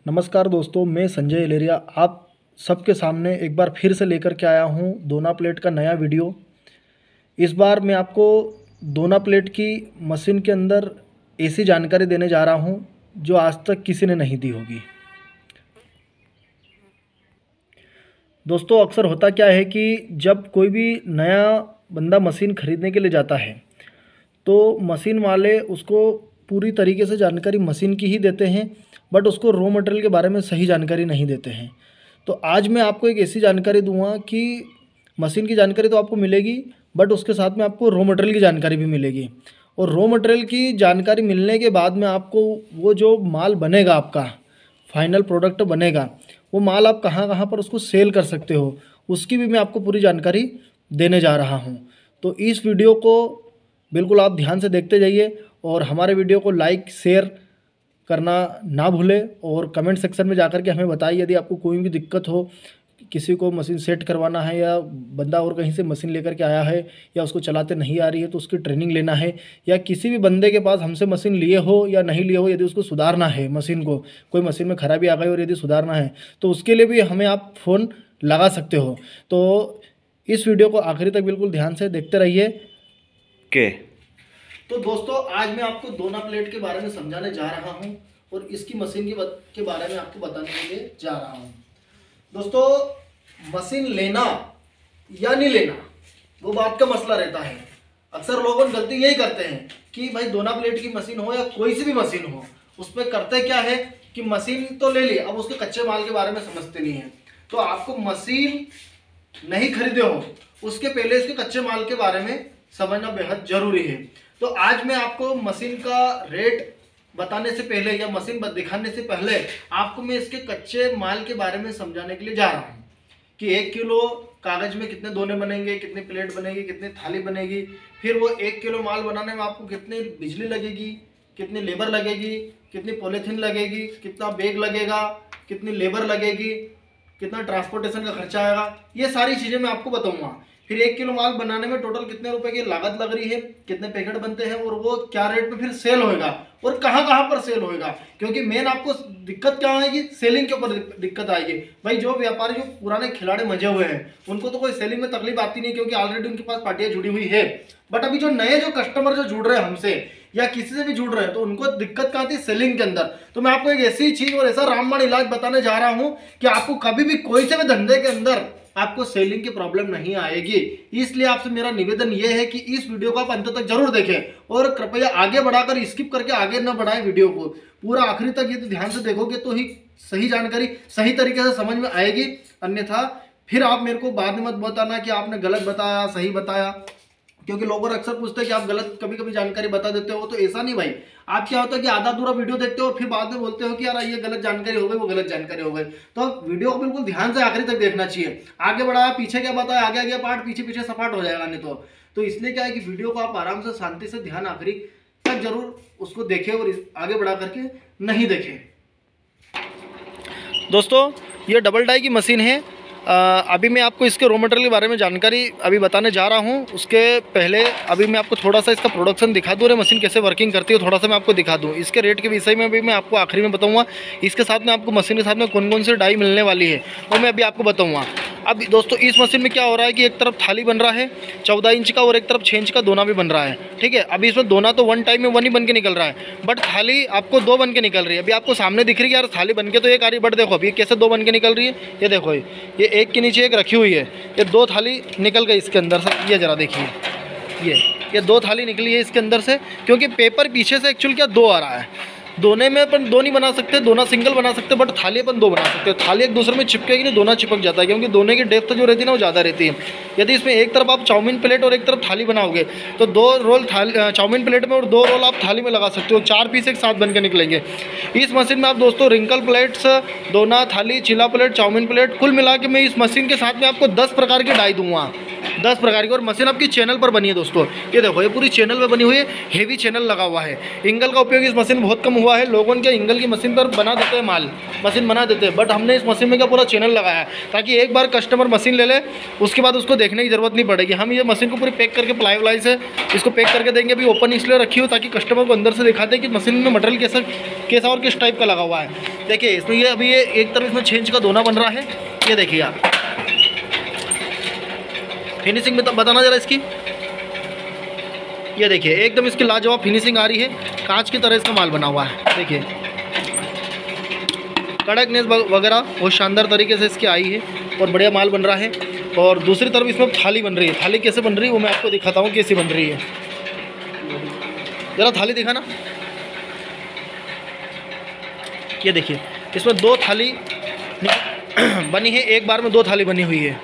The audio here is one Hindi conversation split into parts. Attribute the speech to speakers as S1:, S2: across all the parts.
S1: नमस्कार दोस्तों, मैं संजय इलेरिया आप सबके सामने एक बार फिर से लेकर के आया हूं दोना प्लेट का नया वीडियो। इस बार मैं आपको दोना प्लेट की मशीन के अंदर ऐसी जानकारी देने जा रहा हूं जो आज तक किसी ने नहीं दी होगी। दोस्तों, अक्सर होता क्या है कि जब कोई भी नया बंदा मशीन खरीदने के लिए जाता है तो मशीन वाले उसको पूरी तरीके से जानकारी मशीन की ही देते हैं, बट उसको रॉ मटेरियल के बारे में सही जानकारी नहीं देते हैं। तो आज मैं आपको एक ऐसी जानकारी दूंगा कि मशीन की जानकारी तो आपको मिलेगी, बट उसके साथ में आपको रॉ मटेरियल की जानकारी भी मिलेगी। और रॉ मटेरियल की जानकारी मिलने के बाद में आपको वो जो माल बनेगा, आपका फाइनल प्रोडक्ट बनेगा, वो माल आप कहाँ कहाँ पर उसको सेल कर सकते हो, उसकी भी मैं आपको पूरी जानकारी देने जा रहा हूँ। तो इस वीडियो को बिल्कुल आप ध्यान से देखते जाइए और हमारे वीडियो को लाइक शेयर करना ना भूलें और कमेंट सेक्शन में जाकर के हमें बताइए यदि आपको कोई भी दिक्कत हो, किसी को मशीन सेट करवाना है या बंदा और कहीं से मशीन लेकर के आया है या उसको चलाते नहीं आ रही है तो उसकी ट्रेनिंग लेना है, या किसी भी बंदे के पास हमसे मशीन लिए हो या नहीं लिए हो, यदि उसको सुधारना है, मशीन को कोई मशीन में खराबी आ गई और यदि सुधारना है तो उसके लिए भी हमें आप फ़ोन लगा सकते हो। तो इस वीडियो को आखिरी तक बिल्कुल ध्यान से देखते रहिए। तो दोस्तों, आज मैं आपको दोना प्लेट के बारे में समझाने जा रहा हूं और इसकी मशीन के बारे में आपको बताने के लिए जा रहा हूं। दोस्तों, मशीन लेना या नहीं लेना वो बात का मसला रहता है। अक्सर लोग गलती यही करते हैं कि भाई दोना प्लेट की मशीन हो या कोई सी भी मशीन हो, उसमें करते क्या है कि मशीन तो ले ली, अब उसके कच्चे माल के बारे में समझते नहीं है। तो आपको मशीन नहीं खरीदे हो उसके पहले इसके कच्चे माल के बारे में समझना बेहद जरूरी है। तो आज मैं आपको मशीन का रेट बताने से पहले या मशीन दिखाने से पहले आपको मैं इसके कच्चे माल के बारे में समझाने के लिए जा रहा हूँ कि 1 किलो कागज में कितने दोने बनेंगे, कितनी प्लेट बनेगी, कितनी थाली बनेगी, फिर वो 1 किलो माल बनाने में आपको कितनी बिजली लगेगी, कितनी लेबर लगेगी, कितनी पॉलीथीन लगेगी, कितना बैग लगेगा, कितनी लेबर लगेगी, कितना ट्रांसपोर्टेशन का खर्चा आएगा, ये सारी चीज़ें मैं आपको बताऊंगा। फिर 1 किलो माल बनाने में टोटल कितने रुपए की लागत लग रही है, कितने पैकेट बनते हैं और वो क्या रेट पे फिर सेल होएगा और कहाँ कहाँ पर सेल होएगा। क्योंकि मेन आपको दिक्कत क्या आएगी, सेलिंग के ऊपर दिक्कत आएगी। भाई जो व्यापारी जो पुराने खिलाड़ी मजे हुए हैं उनको तो कोई सेलिंग में तकलीफ आती नहीं क्योंकि ऑलरेडी उनके पास पार्टियां जुड़ी हुई है। बट अभी जो नए जो कस्टमर जो जुड़ रहे हैं हमसे या किसी से भी जुड़ रहे हैं तो उनको दिक्कत कहाँ थी, सेलिंग के अंदर। तो मैं आपको एक ऐसी चीज और ऐसा रामबाण इलाज बताने जा रहा हूं कि आपको कभी भी कोई से भी धंधे के अंदर आपको सेलिंग की प्रॉब्लम नहीं आएगी। इसलिए आपसे मेरा निवेदन यह है कि इस वीडियो को आप अंत तक जरूर देखें और कृपया आगे बढ़ाकर स्किप करके आगे न बढ़ाएं वीडियो को, पूरा आखिरी तक ये ध्यान से देखोगे तो ही सही जानकारी सही तरीके से समझ में आएगी। अन्यथा फिर आप मेरे को बाद में मत बताना कि आपने गलत बताया सही बताया, क्योंकि लोग अक्सर पूछते हैं कि आप गलत कभी कभी जानकारी बता देते हो। तो ऐसा नहीं भाई, आप क्या होता है कि आधा अधूरा वीडियो देखते हो और फिर बाद में बोलते हो कि यार ये गलत जानकारी हो गई, वो गलत जानकारी हो गई। तो वीडियो को बिल्कुल ध्यान से आखिरी तक देखना चाहिए। आगे बढ़ाया पीछे क्या बताया, आगे आगे पार्ट पीछे पीछे सपाट हो जाएगा नहीं तो इसलिए क्या है कि वीडियो को आप आराम से शांति से ध्यान आखिरी तक जरूर उसको देखें और आगे बढ़ा करके नहीं देखें। दोस्तों, ये डबल डाई की मशीन है। अभी मैं आपको इसके रॉ मटेरियल के बारे में जानकारी अभी बताने जा रहा हूं। उसके पहले अभी मैं आपको थोड़ा सा इसका प्रोडक्शन दिखा दूँ और मशीन कैसे वर्किंग करती है थोड़ा सा मैं आपको दिखा दूं। इसके रेट के विषय में भी मैं आपको आखिरी में बताऊंगा। इसके साथ में आपको मशीन के साथ में कौन कौन सी डाई मिलने वाली है वो मैं अभी आपको बताऊँगा। अब दोस्तों, इस मशीन में क्या हो रहा है कि एक तरफ थाली बन रहा है 14 इंच का और एक तरफ 6 इंच का दोना भी बन रहा है। ठीक है, अभी इसमें दोना तो वन टाइम में वन ही बन के निकल रहा है, बट थाली आपको 2 बन के निकल रही है। अभी आपको सामने दिख रही है यार थाली बन के तो एक आ रही, बट देखो अभी कैसे 2 बन के निकल रही है। ये देखो, ये एक के नीचे एक रखी हुई है, ये 2 थाली निकल गई इसके अंदर से। ये जरा देखिए, ये 2 थाली निकली है इसके अंदर से, क्योंकि पेपर पीछे से एक्चुअल क्या 2 आ रहा है। दोने में अपन 2 नहीं बना सकते, दोना सिंगल बना सकते, बट थाली अपन 2 बना सकते हैं। थाली एक दूसरे में चिपकेगी नहीं, दोना चिपक जाता है, क्योंकि दोने की डेप्थ जो रहती है ना वो ज़्यादा रहती है। यदि इसमें एक तरफ आप चाउमीन प्लेट और एक तरफ थाली बनाओगे तो 2 रोल चाउमीन प्लेट में और 2 रोल आप थाली में लगा सकते हो। 4 पीस एक साथ बन के निकलेंगे। इस मशीन में आप दोस्तों रिंकल प्लेट्स, दोना, थाली, चिल्ला प्लेट, चाउमीन प्लेट, कुल मिला के मैं इस मशीन के साथ में आपको 10 प्रकार की डाई दूंगा, 10 प्रकार की। और मशीन आपकी चैनल पर बनी है दोस्तों, ये देखो ये पूरी चैनल में बनी हुई है, हेवी चैनल लगा हुआ है। इंगल का उपयोग इस मशीन में बहुत कम हुआ है। लोगों के इंगल की मशीन पर बना देते हैं माल, मशीन बना देते हैं, बट हमने इस मशीन में क्या पूरा चैनल लगाया है ताकि एक बार कस्टमर मशीन ले ले उसके बाद उसको देखने की जरूरत नहीं पड़ेगी। हम ये मशीन को पूरी पैक करके प्लाई व्लाई से इसको पैक करके देंगे। अभी ओपन इसलिए रखी हो ताकि कस्टमर को अंदर से दिखाते हैं कि मशीन में मटेरियल कैसा और किस टाइप का लगा हुआ है। देखिए इसमें ये अभी ये एक तरफ इसमें 6 इंच का दोना बन रहा है। ये देखिए आप फिनिशिंग में बताना जरा इसकी। ये देखिए एकदम इसकी लाजवाब फिनिशिंग आ रही है, कांच की तरह इसका माल बना हुआ है। देखिए कड़कनेस वगैरह बहुत शानदार तरीके से इसकी आई है और बढ़िया माल बन रहा है। और दूसरी तरफ इसमें थाली बन रही है। थाली कैसे बन रही है वो मैं आपको दिखाता हूँ कैसी बन रही है। ज़रा थाली दिखाना। ये देखिए इसमें 2 थाली बनी है, एक बार में 2 थाली बनी हुई है,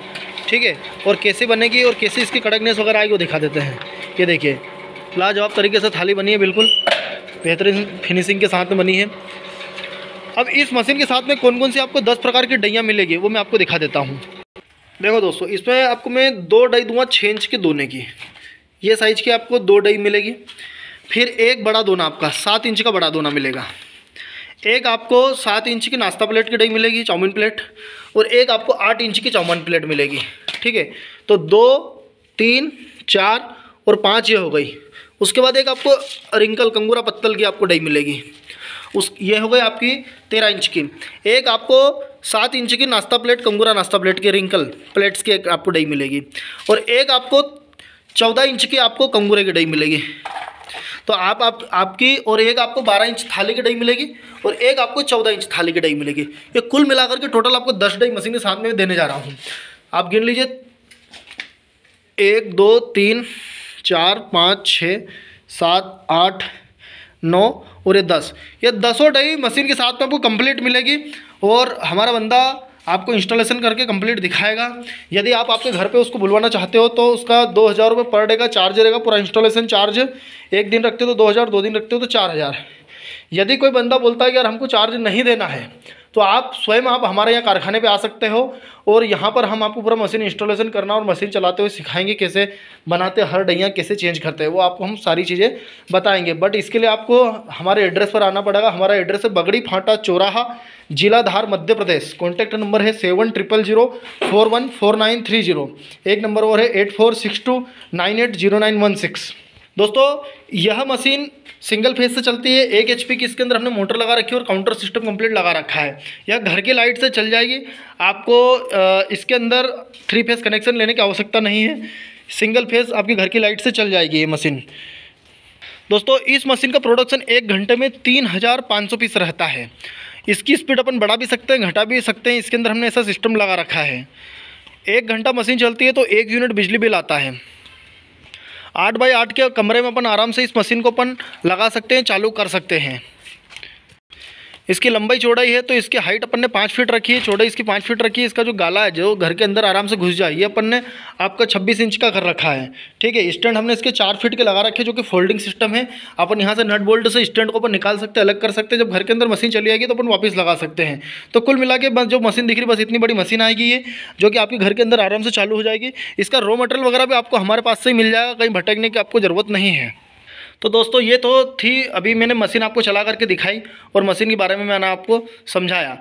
S1: ठीक है। और कैसे बनेगी और कैसे इसकी कड़कनेस वगैरह आएगी वो दिखा देते हैं। ये देखिए लाजवाब तरीके से थाली बनी है, बिल्कुल बेहतरीन फिनिशिंग के साथ में बनी है। अब इस मशीन के साथ में कौन कौन सी आपको 10 प्रकार की डैयाँ मिलेगी वो मैं आपको दिखा देता हूँ। देखो दोस्तों इसमें आपको मैं 2 डाई दूंगा 6 इंच के दोने की। ये साइज की आपको 2 डाई मिलेगी। फिर एक बड़ा दोना आपका 7 इंच का बड़ा दोना मिलेगा। एक आपको 7 इंच की नाश्ता प्लेट की डाई मिलेगी, चाउमीन प्लेट। और एक आपको 8 इंच की चाउमीन प्लेट मिलेगी, ठीक है। तो 2, 3, 4 और 5 ये हो गई। उसके बाद एक आपको रिंकल कंगूरा पत्तल की आपको डाई मिलेगी। ये हो गई आपकी 13 इंच की। एक आपको 7 इंच की नाश्ता प्लेट, कंगूरा नाश्ता प्लेट के रिंकल प्लेट्स की एक आपको डाई मिलेगी। और एक आपको 14 इंच की आपको कंगूरे की डाई मिलेगी। तो आपकी और एक आपको 12 इंच थाली की डाई मिलेगी और एक आपको 14 इंच थाली की डाई मिलेगी। ये कुल मिलाकर के टोटल आपको 10 डाई मशीन के साथ में देने जा रहा हूँ। आप गिन लीजिए 1, 2, 3, 4, 5, 6, 7, 8, 9 और ये 10। ये 10 डाई मशीन के साथ में आपको कंप्लीट मिलेगी। और हमारा बंदा आपको इंस्टॉलेशन करके कंप्लीट दिखाएगा। यदि आप आपके घर पे उसको बुलवाना चाहते हो तो उसका 2000 रुपये पर डे का चार्ज रहेगा, पूरा इंस्टॉलेशन चार्ज। एक दिन रखते हो तो 2000, 2 दिन रखते हो तो 4000। यदि कोई बंदा बोलता है कि यार हमको चार्ज नहीं देना है तो आप स्वयं आप हमारे यहाँ कारखाने पे आ सकते हो और यहाँ पर हम आपको पूरा मशीन इंस्टॉलेशन करना और मशीन चलाते हुए सिखाएंगे, कैसे बनाते हर डैयाँ कैसे चेंज करते हैं वो आपको हम सारी चीज़ें बताएंगे। बट इसके लिए आपको हमारे एड्रेस पर आना पड़ेगा। हमारा एड्रेस है बगड़ी फाटा चौराहा, जिला धार, मध्य प्रदेश। कॉन्टैक्ट नंबर है 7000414930। एक नंबर और है 8462980916। दोस्तों यह मशीन सिंगल फेज से चलती है। 1 HP की इसके अंदर हमने मोटर लगा रखी है और काउंटर सिस्टम कंप्लीट लगा रखा है। यह घर की लाइट से चल जाएगी। आपको इसके अंदर 3 फेज कनेक्शन लेने की आवश्यकता नहीं है। सिंगल फेज आपकी घर की लाइट से चल जाएगी ये मशीन। दोस्तों इस मशीन का प्रोडक्शन 1 घंटे में 3500 पीस रहता है। इसकी स्पीड अपन बढ़ा भी सकते हैं, घटा भी सकते हैं। इसके अंदर हमने ऐसा सिस्टम लगा रखा है। 1 घंटा मशीन चलती है तो 1 यूनिट बिजली बिल आता है। 8 बाई 8 के कमरे में अपन आराम से इस मशीन को अपन लगा सकते हैं, चालू कर सकते हैं। इसकी लंबाई चौड़ाई है तो इसकी हाइट अपन ने 5 फीट रखी है, चौड़ाई इसकी 5 फीट रखी है। इसका जो गाला है जो घर के अंदर आराम से घुस जाए, ये अपन ने आपका 26 इंच का कर रखा है, ठीक है। स्टैंड हमने इसके 4 फीट के लगा रखे हैं जो कि फोल्डिंग सिस्टम है। अपन यहाँ से नट बोल्ट से स्टैंड को अपन निकाल सकते हैं, अलग कर सकते हैं। जब घर के अंदर मशीन चली आएगी तो अपन वापस लगा सकते हैं। तो कुल मिला के बस जो मशीन दिख रही है बस इतनी बड़ी मशीन आएगी ये, जो कि आपके घर के अंदर आराम से चालू हो जाएगी। इसका रॉ मटेरियल वगैरह भी आपको हमारे पास से ही मिल जाएगा, कहीं भटकने की आपको ज़रूरत नहीं है। तो दोस्तों ये तो थी अभी मैंने मशीन आपको चला करके दिखाई और मशीन के बारे में मैंने आपको समझाया।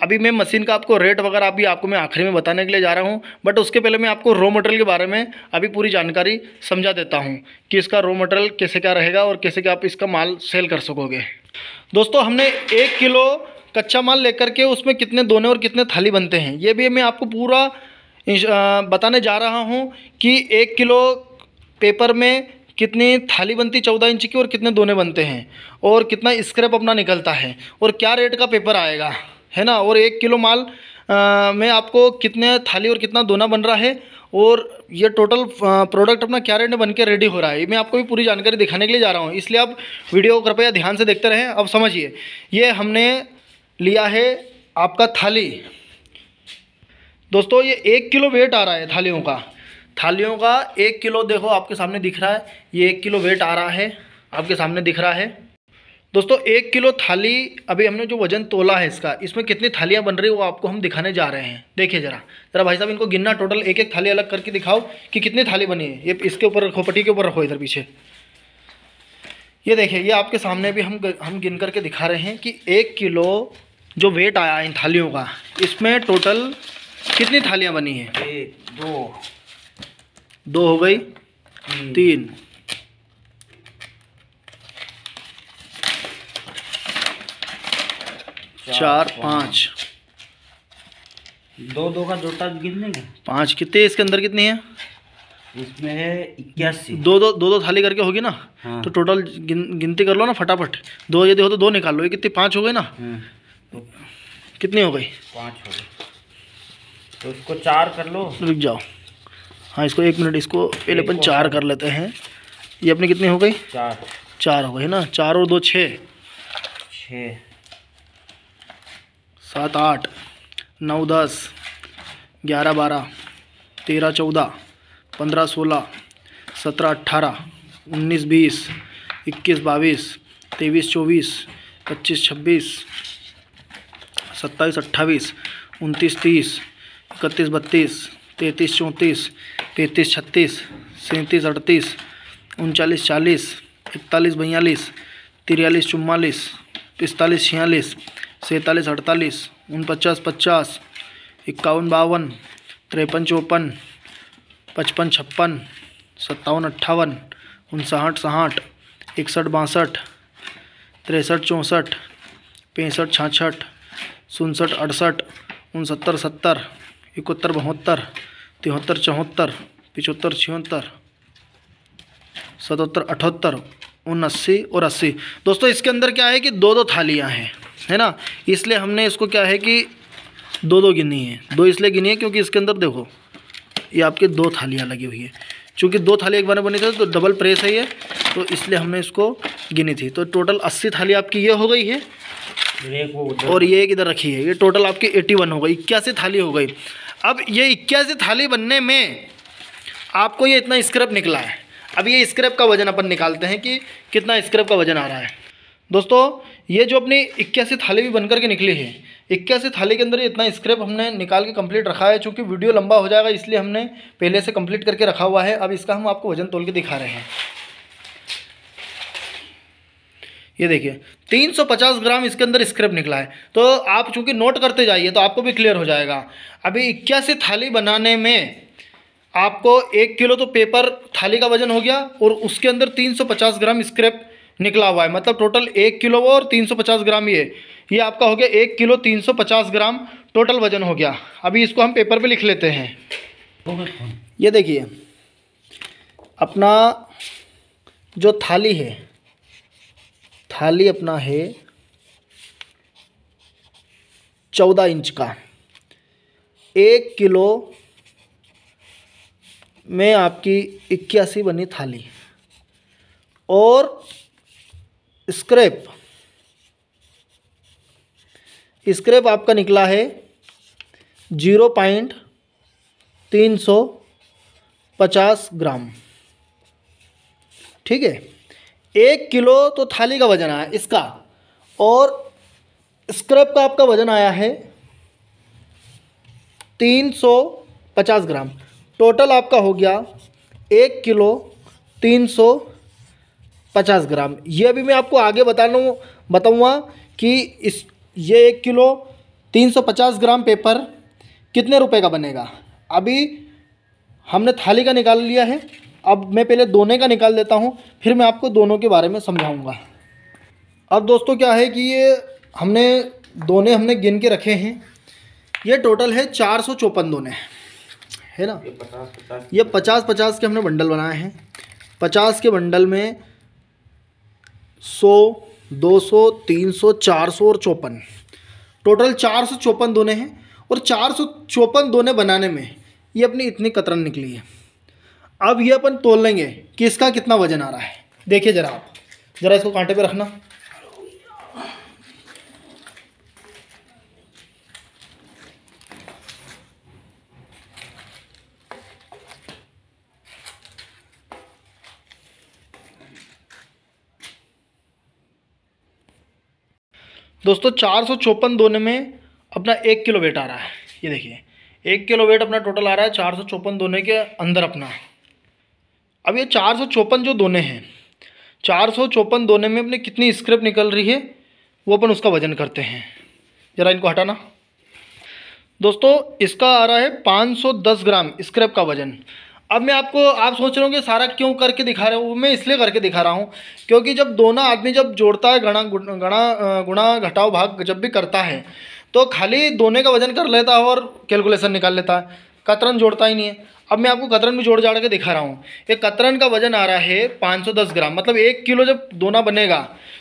S1: अभी मैं मशीन का आपको रेट वगैरह अभी आपको मैं आखिरी में बताने के लिए जा रहा हूँ। बट उसके पहले मैं आपको रॉ मटेरियल के बारे में अभी पूरी जानकारी समझा देता हूँ कि इसका रॉ मटेरियल कैसे क्या रहेगा और कैसे क्या आप इसका माल सेल कर सकोगे। दोस्तों हमने 1 किलो कच्चा माल लेकर के उसमें कितने दोने और कितने थाली बनते हैं ये भी मैं आपको पूरा बताने जा रहा हूँ कि 1 किलो पेपर में कितनी थाली बनती 14 इंच की और कितने दोने बनते हैं और कितना स्क्रैप अपना निकलता है और क्या रेट का पेपर आएगा, है ना। और 1 किलो माल में आपको कितने थाली और कितना दोना बन रहा है और ये टोटल प्रोडक्ट अपना क्या रेट में बन के रेडी हो रहा है, मैं आपको भी पूरी जानकारी दिखाने के लिए जा रहा हूँ। इसलिए आप वीडियो को कृपया ध्यान से देखते रहें। अब समझिए, ये हमने लिया है आपका थाली। दोस्तों ये 1 किलो वेट आ रहा है थालियों का 1 किलो देखो आपके सामने दिख रहा है। ये 1 किलो वेट आ रहा है, आपके सामने दिख रहा है। दोस्तों 1 किलो थाली अभी हमने जो वजन तोला है इसका, इसमें कितनी थालियां बन रही है वो आपको हम दिखाने जा रहे हैं। देखिए जरा भाई साहब इनको गिनना, टोटल एक एक थाली अलग करके दिखाओ कि कितनी थाली बनी है। ये इसके ऊपर रखो, पट्टी के ऊपर रखो, इधर पीछे। ये देखिए, ये आपके सामने भी हम गिन करके दिखा रहे हैं कि 1 किलो जो वेट आया इन थालियों का, इसमें टोटल कितनी थालियाँ बनी हैं।
S2: 1
S1: 2 हो गई, 3
S2: 16
S1: 4 5
S2: 2 का जोटा गिन लेंगे।
S1: 5 कितने इसके अंदर कितनी है?
S2: इसमें है 81।
S1: दो थाली करके होगी ना।
S2: हाँ।
S1: तो टोटल गिनती कर लो ना फटाफट। 2 यदि हो तो 2 निकाल लो। ये कितनी 5 हो गई ना।
S2: तो
S1: कितनी हो गई?
S2: 5 हो गई। तो इसको 4 कर लो।
S1: रुक जाओ। हाँ इसको 1 मिनट, इसको पहले अपन 4 कर लेते हैं। ये अपनी कितनी हो गई? 4 हो गई ना। 4 और 2 6 7 8 9 10 11 12 13 14 15 16 17 18 19 20 21 22 23 24 25 26 27 28 29 30 31 32 33 34 35 36 37 38 39 40 41 42 43 44 45 46 47 48 49 50 51 52 53 54 55 56 57 58 59 60 61 62 63 64 65 66 67 68 69 70 71 72 73 74 75 76 77 78 79 और 80। दोस्तों इसके अंदर क्या है कि 2 थालियां हैं, है ना। इसलिए हमने इसको क्या है कि 2 गिनी है। 2 इसलिए गिनी है क्योंकि इसके अंदर देखो ये आपके 2 थालियां लगी हुई है। चूँकि 2 थाली एक बार में बनी थी तो डबल प्रेस है ये, तो इसलिए हमने इसको गिनी थी। तो टोटल 80 थाली आपकी ये हो गई है। और ये एक इधर रखी है, ये टोटल आपकी 81 हो गई। 81 थाली हो गई। अब ये 81 थाली बनने में आपको ये इतना स्क्रैप निकला है। अब ये स्क्रैप का वजन अपन निकालते हैं कि कितना स्क्रैप का वजन आ रहा है। दोस्तों ये जो अपनी 81 थाली भी बनकर के निकली है, 81 थाली के अंदर इतना स्क्रैप हमने निकाल के कंप्लीट रखा है। चूँकि वीडियो लंबा हो जाएगा इसलिए हमने पहले से कंप्लीट करके रखा हुआ है। अब इसका हम आपको वजन तोल के दिखा रहे हैं। ये देखिए 350 ग्राम इसके अंदर स्क्रैप निकला है। तो आप चूँकि नोट करते जाइए तो आपको भी क्लियर हो जाएगा। अभी 81 थाली बनाने में आपको 1 किलो तो पेपर थाली का वजन हो गया और उसके अंदर 350 ग्राम स्क्रैप निकला हुआ है। मतलब टोटल 1 किलो वो और 350 ग्राम ये आपका हो गया 1 किलो 350 ग्राम टोटल वजन हो गया। अभी इसको हम पेपर पे लिख लेते हैं। ये देखिए अपना जो थाली है, थाली अपना है 14 इंच का। 1 किलो में आपकी 81 बनी थाली और स्क्रैप आपका निकला है 0.350 ग्राम। ठीक है, 1 किलो तो थाली का वजन आया इसका और स्क्रैप का आपका वजन आया है 350 ग्राम। टोटल आपका हो गया 1 किलो 350 ग्राम। ये अभी मैं आपको आगे बताऊँगा कि ये 1 किलो 350 ग्राम पेपर कितने रुपए का बनेगा। अभी हमने थाली का निकाल लिया है। अब मैं पहले दोने का निकाल देता हूँ, फिर मैं आपको दोनों के बारे में समझाऊँगा। अब दोस्तों क्या है कि ये दोने हमने गिन के रखे हैं। ये टोटल है 454 दोने, है ना। ये 50-50 के हमने बंडल बनाए हैं। 50 के बंडल में 100, 200, 300, 400 और 54, टोटल 454 दोने हैं। और 454 दोने बनाने में ये अपनी इतनी कतरन निकली है। अब ये अपन तोल लेंगे कि इसका कितना वजन आ रहा है। देखिए ज़रा आप, ज़रा इसको कांटे पे रखना। दोस्तों 454 दोने में अपना 1 किलो वेट आ रहा है। ये देखिए 1 किलो वेट अपना टोटल आ रहा है 454 दोने के अंदर अपना। अब ये 454 जो दोने हैं, 454 दोने में अपने कितनी स्क्रैप निकल रही है वो अपन उसका वजन करते हैं। ज़रा इनको हटाना। दोस्तों इसका आ रहा है 510 ग्राम स्क्रैप का वजन। अब मैं आपको, आप सोच रहे होंगे सारा क्यों करके दिखा रहे हो, मैं इसलिए करके दिखा रहा हूँ क्योंकि जब दोनों आदमी जब जोड़ता है, गुणा घटाव भाग जब भी करता है तो खाली दोनों का वजन कर लेता है और कैलकुलेशन निकाल लेता है, कतरन जोड़ता ही नहीं है। अब मैं आपको कतरन भी जोड़ जाड़ के दिखा रहा हूँ। एक कतरन का वजन आ रहा है 510 ग्राम, मतलब 1 किलो जब दोना बनेगा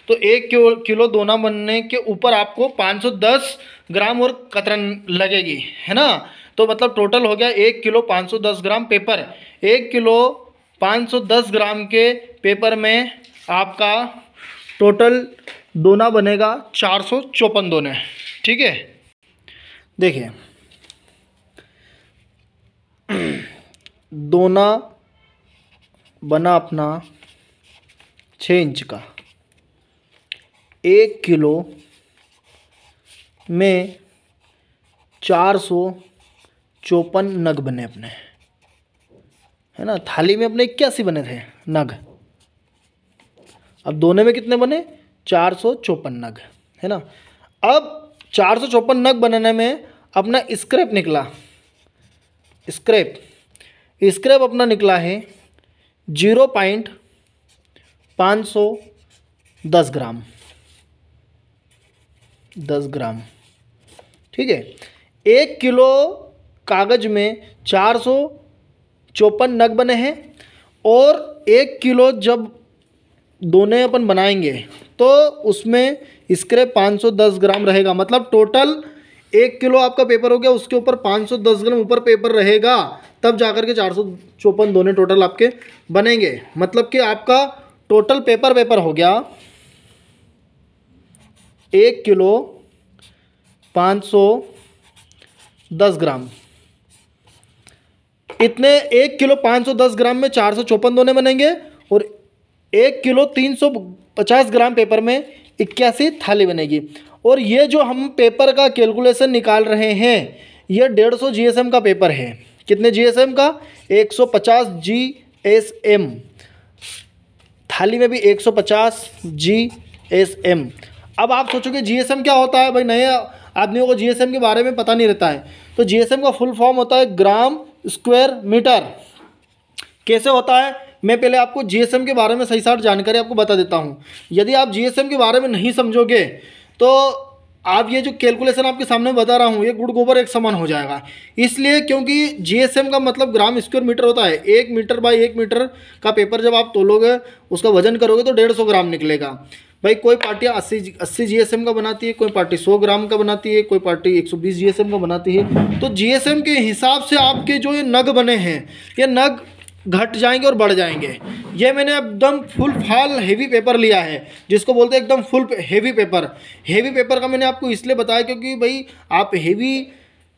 S1: तो 1 किलो दोना बनने के ऊपर आपको 510 ग्राम और कतरन लगेगी, है ना। तो मतलब टोटल हो गया 1 किलो 510 ग्राम पेपर। 1 किलो 510 ग्राम के पेपर में आपका टोटल दोना बनेगा 454 दोने, ठीक है। देखिए दोना बना अपना 6 इंच का, 1 किलो में 454 नग बने अपने, है ना। थाली में अपने 81 बने थे नग, अब दोने में कितने बने 454 नग, है ना। अब 454 नग बनाने में अपना स्क्रैप निकला, स्क्रैप अपना निकला है 0.510 ग्राम, 10 ग्राम, ठीक है। 1 किलो कागज में 454 नग बने हैं और 1 किलो जब दोने अपन बनाएंगे तो उसमें स्क्रैप 510 ग्राम रहेगा, मतलब टोटल 1 किलो आपका पेपर हो गया, उसके ऊपर 510 ग्राम ऊपर पेपर रहेगा, तब जाकर के 454 दोने टोटल आपके बनेंगे। मतलब कि आपका टोटल पेपर हो गया 1 किलो 510 ग्राम। इतने 1 किलो 510 ग्राम में 454 दोने बनेंगे और 1 किलो 350 ग्राम पेपर में 81 थाली बनेगी। और ये जो हम पेपर का कैलकुलेशन निकाल रहे हैं ये 150 जीएसएम का पेपर है। कितने जीएसएम का 150 जीएसएम, थाली में भी 150 जीएसएम। अब आप सोचोगे जीएसएम क्या होता है, भाई नए आदमियों को जीएसएम के बारे में पता नहीं रहता है। तो जीएसएम का फुल फॉर्म होता है ग्राम स्क्वायर मीटर। कैसे होता है मैं पहले आपको जीएसएम के बारे में सही साठ जानकारी आपको बता देता हूँ। यदि आप जीएसएम के बारे में नहीं समझोगे तो आप ये जो कैलकुलेशन आपके सामने बता रहा हूँ ये गुड़ गोबर एक समान हो जाएगा। इसलिए क्योंकि जीएसएम का मतलब ग्राम स्क्वायर मीटर होता है। 1 मीटर बाई 1 मीटर का पेपर जब आप तोलोगे उसका वजन करोगे तो 150 ग्राम निकलेगा। भाई कोई पार्टी 80 जीएसएम का बनाती है, कोई पार्टी 100 ग्राम का बनाती है, कोई पार्टी 120 जीएसएम का बनाती है। तो जीएसएम के हिसाब से आपके जो ये नग बने हैं ये नग घट जाएंगे और बढ़ जाएंगे। ये मैंने एकदम फुल फाल हेवी पेपर लिया है जिसको बोलते हैं एकदम full heavy paper. Heavy paper का मैंने आपको इसलिए बताया क्योंकि भाई आप हेवी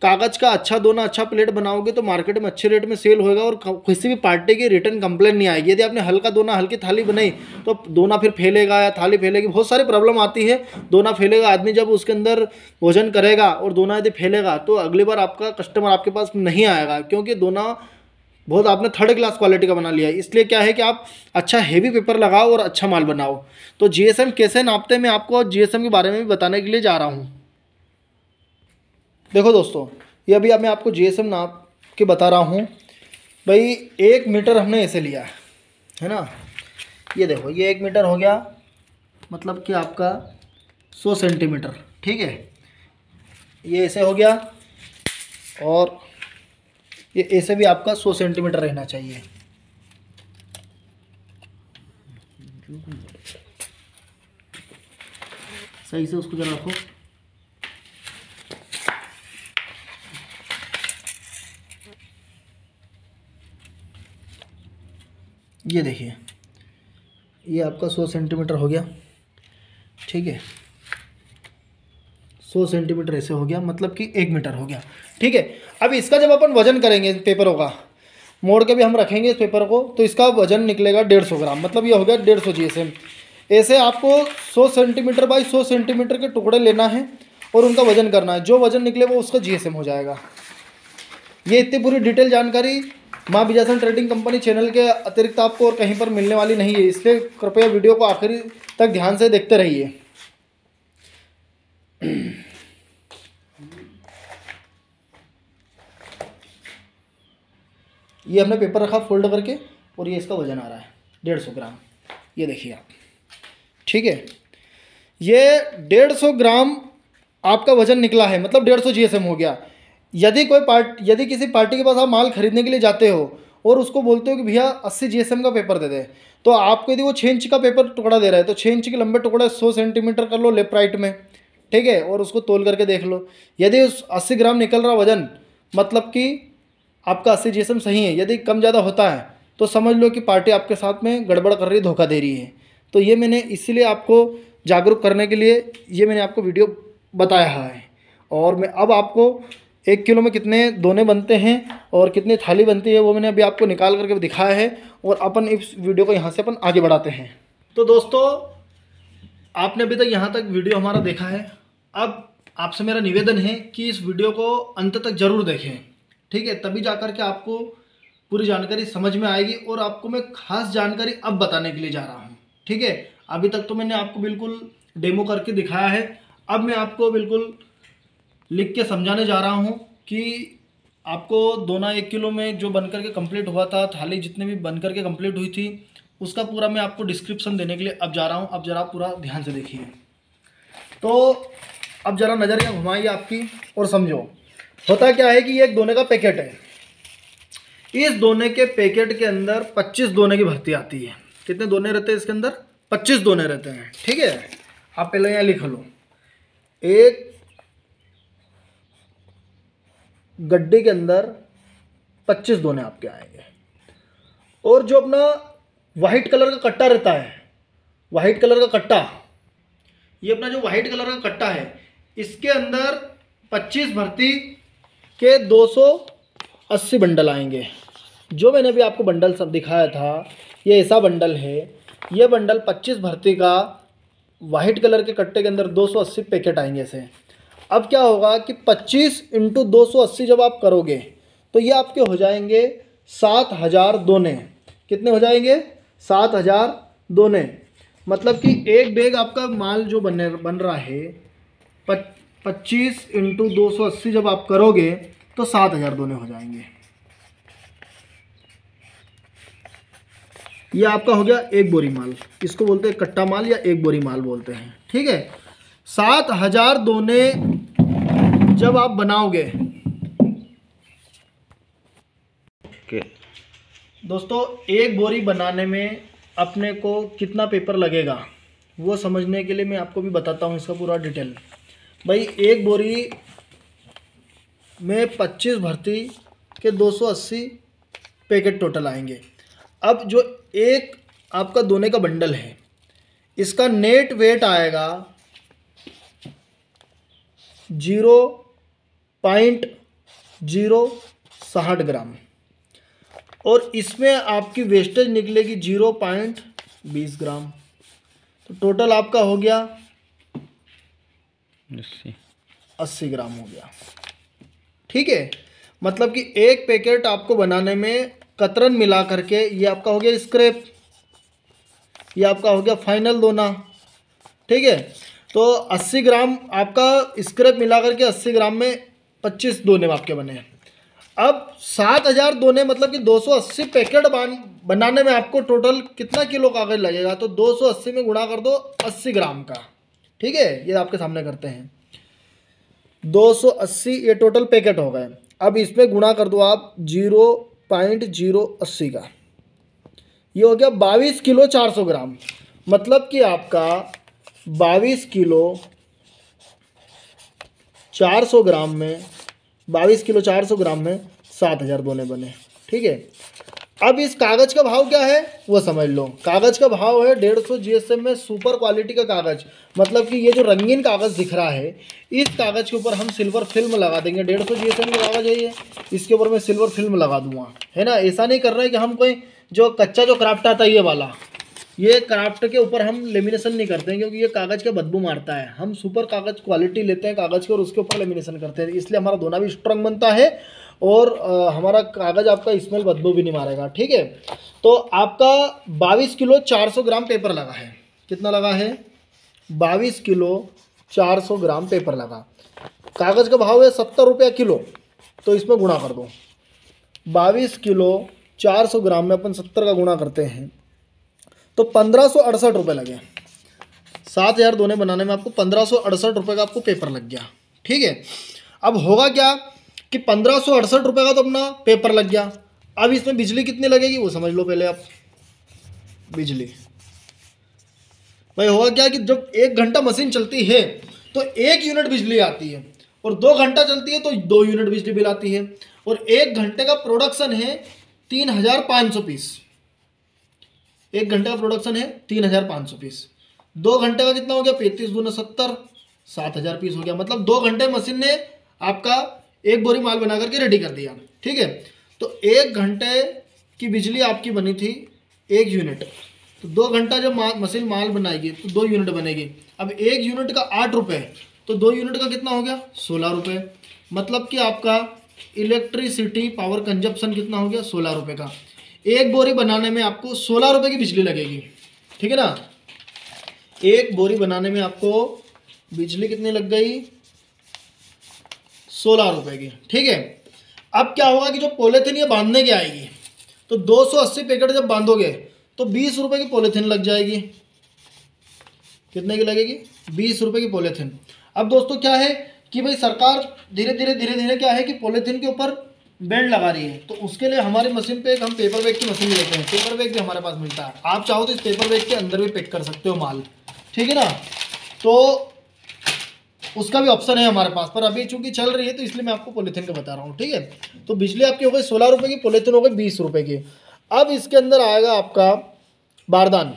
S1: कागज़ का अच्छा दोना अच्छा प्लेट बनाओगे तो मार्केट में अच्छे रेट में सेल होएगा और किसी भी पार्टी की रिटर्न कंप्लेंट नहीं आएगी। यदि आपने हल्का दोना हल्की थाली बनाई तो दोना फिर फैलेगा या थाली फैलेगी, बहुत सारी प्रॉब्लम आती है। दोना फैलेगा, आदमी जब उसके अंदर भोजन करेगा और दोना यदि फैलेगा तो अगली बार आपका कस्टमर आपके पास नहीं आएगा क्योंकि दोना बहुत आपने थर्ड क्लास क्वालिटी का बना लिया है। इसलिए क्या है कि आप अच्छा हेवी पेपर लगाओ और अच्छा माल बनाओ। तो जीएसएम कैसे नापते हैं मैं आपको जीएसएम के बारे में भी बताने के लिए जा रहा हूँ। देखो दोस्तों ये अभी मैं आपको जीएसएम नाप के बता रहा हूँ। भाई 1 मीटर हमने ऐसे लिया है ना, ये देखो ये 1 मीटर हो गया, मतलब कि आपका 100 सेंटीमीटर, ठीक है। ये ऐसे हो गया और ये ऐसे भी आपका 100 सेंटीमीटर रहना चाहिए। सही से उसको जरा रखो। ये देखिए ये आपका 100 सेंटीमीटर हो गया, ठीक है। 100 सेंटीमीटर ऐसे हो गया, मतलब कि 1 मीटर हो गया, ठीक है। अब इसका जब अपन वजन करेंगे पेपरों का मोड़ के भी हम रखेंगे इस पेपर को तो इसका वजन निकलेगा 150 ग्राम, मतलब ये हो गया 150 जीएसएम। ऐसे आपको 100 सेंटीमीटर बाई 100 सेंटीमीटर के टुकड़े लेना है और उनका वजन करना है। जो वजन निकले वो उसका जीएसएम हो जाएगा। ये इतनी पूरी डिटेल जानकारी माँ विजयसन ट्रेडिंग कंपनी चैनल के अतिरिक्त आपको और कहीं पर मिलने वाली नहीं है, इसलिए कृपया वीडियो को आखिरी तक ध्यान से देखते रहिए। ये हमने पेपर रखा फोल्ड करके और ये इसका वज़न आ रहा है 150 ग्राम। ये देखिए आप, ठीक है, ये 150 ग्राम आपका वज़न निकला है, मतलब 150 जीएसएम हो गया। यदि किसी पार्टी के पास आप माल खरीदने के लिए जाते हो और उसको बोलते हो कि भैया 80 जीएसएम का पेपर दे दे, तो आपको यदि वो 6 इंच का पेपर टुकड़ा दे रहा है तो 6 इंच के लंबे टुकड़े 100 सेंटीमीटर कर लो लेफ्ट राइट में, ठीक है, और उसको तोल करके देख लो। यदि उस 80 ग्राम निकल रहा वज़न, मतलब कि आपका 80 जीएसएम सही है। यदि कम ज़्यादा होता है तो समझ लो कि पार्टी आपके साथ में गड़बड़ कर रही है, धोखा दे रही है। तो ये मैंने इसीलिए आपको जागरूक करने के लिए ये मैंने आपको वीडियो बताया है। और मैं अब आपको 1 किलो में कितने दोने बनते हैं और कितनी थाली बनती है वो मैंने अभी आपको निकाल करके दिखाया है। और अपन इस वीडियो को यहाँ से अपन आगे बढ़ाते हैं। तो दोस्तों, आपने अभी तक यहाँ तक वीडियो हमारा देखा है। अब आपसे मेरा निवेदन है कि इस वीडियो को अंत तक ज़रूर देखें, ठीक है, तभी जा कर के आपको पूरी जानकारी समझ में आएगी। और आपको मैं खास जानकारी अब बताने के लिए जा रहा हूँ, ठीक है। अभी तक तो मैंने आपको बिल्कुल डेमो करके दिखाया है, अब मैं आपको बिल्कुल लिख के समझाने जा रहा हूँ कि आपको दोना 1 किलो में जो बन करके कंप्लीट हुआ था, थाली जितने भी बन करके कंप्लीट हुई थी, उसका पूरा मैं आपको डिस्क्रिप्शन देने के लिए अब जा रहा हूँ। अब ज़रा पूरा ध्यान से देखिए। तो अब ज़रा नज़रिया घुमाइए आपकी और समझो होता क्या है कि ये एक दोने का पैकेट है। इस दोने के पैकेट के अंदर 25 दोने की भर्ती आती है। कितने दोने रहते हैं इसके अंदर? 25 दोने रहते हैं, ठीक है। आप पहले यहाँ लिख लो, एक गड्ढे के अंदर 25 दोने आपके आएंगे। और जो अपना वाइट कलर का कट्टा रहता है, वाइट कलर का कट्टा, ये अपना जो वाइट कलर का कट्टा है, इसके अंदर 25 भर्ती के 280 बंडल आएंगे। जो मैंने भी आपको बंडल सब दिखाया था, ये ऐसा बंडल है। ये बंडल 25 भर्ती का वाइट कलर के कट्टे के अंदर 280 पैकेट आएंगे ऐसे। अब क्या होगा कि 25 × 280 जब आप करोगे तो ये आपके हो जाएंगे 7000 दोने। कितने हो जाएंगे? 7000 दोने। मतलब कि एक बैग आपका माल जो बन रहा है 25 × 280 जब आप करोगे तो 7000 दोने हो जाएंगे। ये आपका हो गया एक बोरी माल। इसको बोलते हैं कट्टा माल या एक बोरी माल बोलते हैं, ठीक है। 7000 दोने जब आप बनाओगे, दोस्तों एक बोरी बनाने में अपने को कितना पेपर लगेगा वो समझने के लिए मैं आपको भी बताता हूँ इसका पूरा डिटेल। भाई एक बोरी में 25 भर्ती के 280 पैकेट टोटल आएंगे। अब जो एक आपका दोने का बंडल है, इसका नेट वेट आएगा 0.060 ग्राम और इसमें आपकी वेस्टेज निकलेगी 0.20 ग्राम। तो टोटल आपका हो गया 80 ग्राम हो गया, ठीक है। मतलब कि एक पैकेट आपको बनाने में कतरन मिला करके ये आपका हो गया स्क्रैप, ये आपका हो गया फाइनल दोना, ठीक है। तो 80 ग्राम आपका स्क्रैप मिला करके 80 ग्राम में 25 दोने आपके बने। अब 7000 दोने मतलब कि 280 पैकेट बनाने में आपको टोटल कितना किलो कागज लगेगा? तो 280 में गुणा कर दो 80 ग्राम का, ठीक है। ये आपके सामने करते हैं 280, ये टोटल पैकेट हो गए। अब इसमें गुणा कर दो आप 0.080 का, ये हो गया 22 किलो 400 ग्राम। मतलब कि आपका 22 किलो 400 ग्राम में 22 किलो 400 ग्राम में 7000 दोने बने, ठीक है। अब इस कागज़ का भाव क्या है वो समझ लो। कागज़ का भाव है 150 जीएसएम में सुपर क्वालिटी का कागज़। मतलब कि ये जो रंगीन कागज़ दिख रहा है, इस कागज़ के ऊपर हम सिल्वर फिल्म लगा देंगे। 150 जीएसएम का कागज़ है ये, इसके ऊपर मैं सिल्वर फिल्म लगा दूंगा, है ना। ऐसा नहीं कर रहा है कि हम कोई जो कच्चा जो क्राफ्ट आता है ये वाला, ये क्राफ्ट के ऊपर हम लेमिनेशन नहीं करते हैं क्योंकि ये कागज़ का बदबू मारता है। हम सुपर कागज़ क्वालिटी लेते हैं कागज़ के और उसके ऊपर लेमिनेशन करते हैं, इसलिए हमारा दोना भी स्ट्रांग बनता है और हमारा कागज़ आपका स्मेल बदबू भी नहीं मारेगा, ठीक है। तो आपका 22 किलो 400 ग्राम पेपर लगा है। कितना लगा है? 22 किलो 400 ग्राम पेपर लगा। कागज़ का भाव है 70 रुपया किलो, तो इसमें गुणा कर दो 22 किलो 400 ग्राम में अपन 70 का गुणा करते हैं तो 1568 रुपये लगे। 7000 दोने बनाने में आपको 1568 रुपये का आपको पेपर लग गया। ठीक है, अब होगा क्या कि 1568 रुपये का तो अपना पेपर लग गया। अब इसमें बिजली कितनी लगेगी वो समझ लो पहले आप। बिजली भाई होगा क्या कि जब 1 घंटा मशीन चलती है तो 1 यूनिट बिजली आती है, और 2 घंटा चलती है तो 2 यूनिट बिजली बिल आती है, और 1 घंटे का प्रोडक्शन है 3500 पीस। 1 घंटे का प्रोडक्शन है 3500 पीस। 2 घंटे का कितना हो गया? 35 दूना 70, 7000 पीस हो गया। मतलब 2 घंटे मशीन ने आपका 1 बोरी माल बना करके रेडी कर दिया। ठीक है, तो 1 घंटे की बिजली आपकी बनी थी 1 यूनिट, तो 2 घंटा जब मशीन माल बनाएगी तो 2 यूनिट बनेगी। अब 1 यूनिट का 8 रुपये, तो 2 यूनिट का कितना हो गया? 16 रुपये। मतलब कि आपका इलेक्ट्रिसिटी पावर कंजप्शन कितना हो गया? 16 रुपये का। 1 बोरी बनाने में आपको 16 रुपये की बिजली लगेगी। ठीक है ना, 1 बोरी बनाने में आपको बिजली कितनी लग गई? 16 रुपये की। ठीक है, अब क्या होगा कि जो पॉलीथीन ये बांधने की आएगी तो 280 पैकेट जब बांधोगे तो 20 रुपये की पॉलीथीन लग जाएगी। कितने की लगेगी? 20 रुपये की पॉलीथीन। अब दोस्तों क्या है कि भाई सरकार धीरे धीरे क्या है कि पॉलीथीन के ऊपर बैंड लगा रही है, तो उसके लिए हमारी मशीन पे एक हम पेपर बैग की मशीन लेते हैं। पेपर बैग भी हमारे पास मिलता है, आप चाहो तो इस पेपर बैग के अंदर भी पैक कर सकते हो माल। ठीक है ना, तो उसका भी ऑप्शन है हमारे पास, पर अभी चूंकि चल रही है तो इसलिए मैं आपको पॉलीथीन का बता रहा हूँ। ठीक है, तो बिजली आपकी हो गई 16 रुपये की, पॉलीथीन हो गई 20 रुपये की। अब इसके अंदर आएगा आपका बारदान।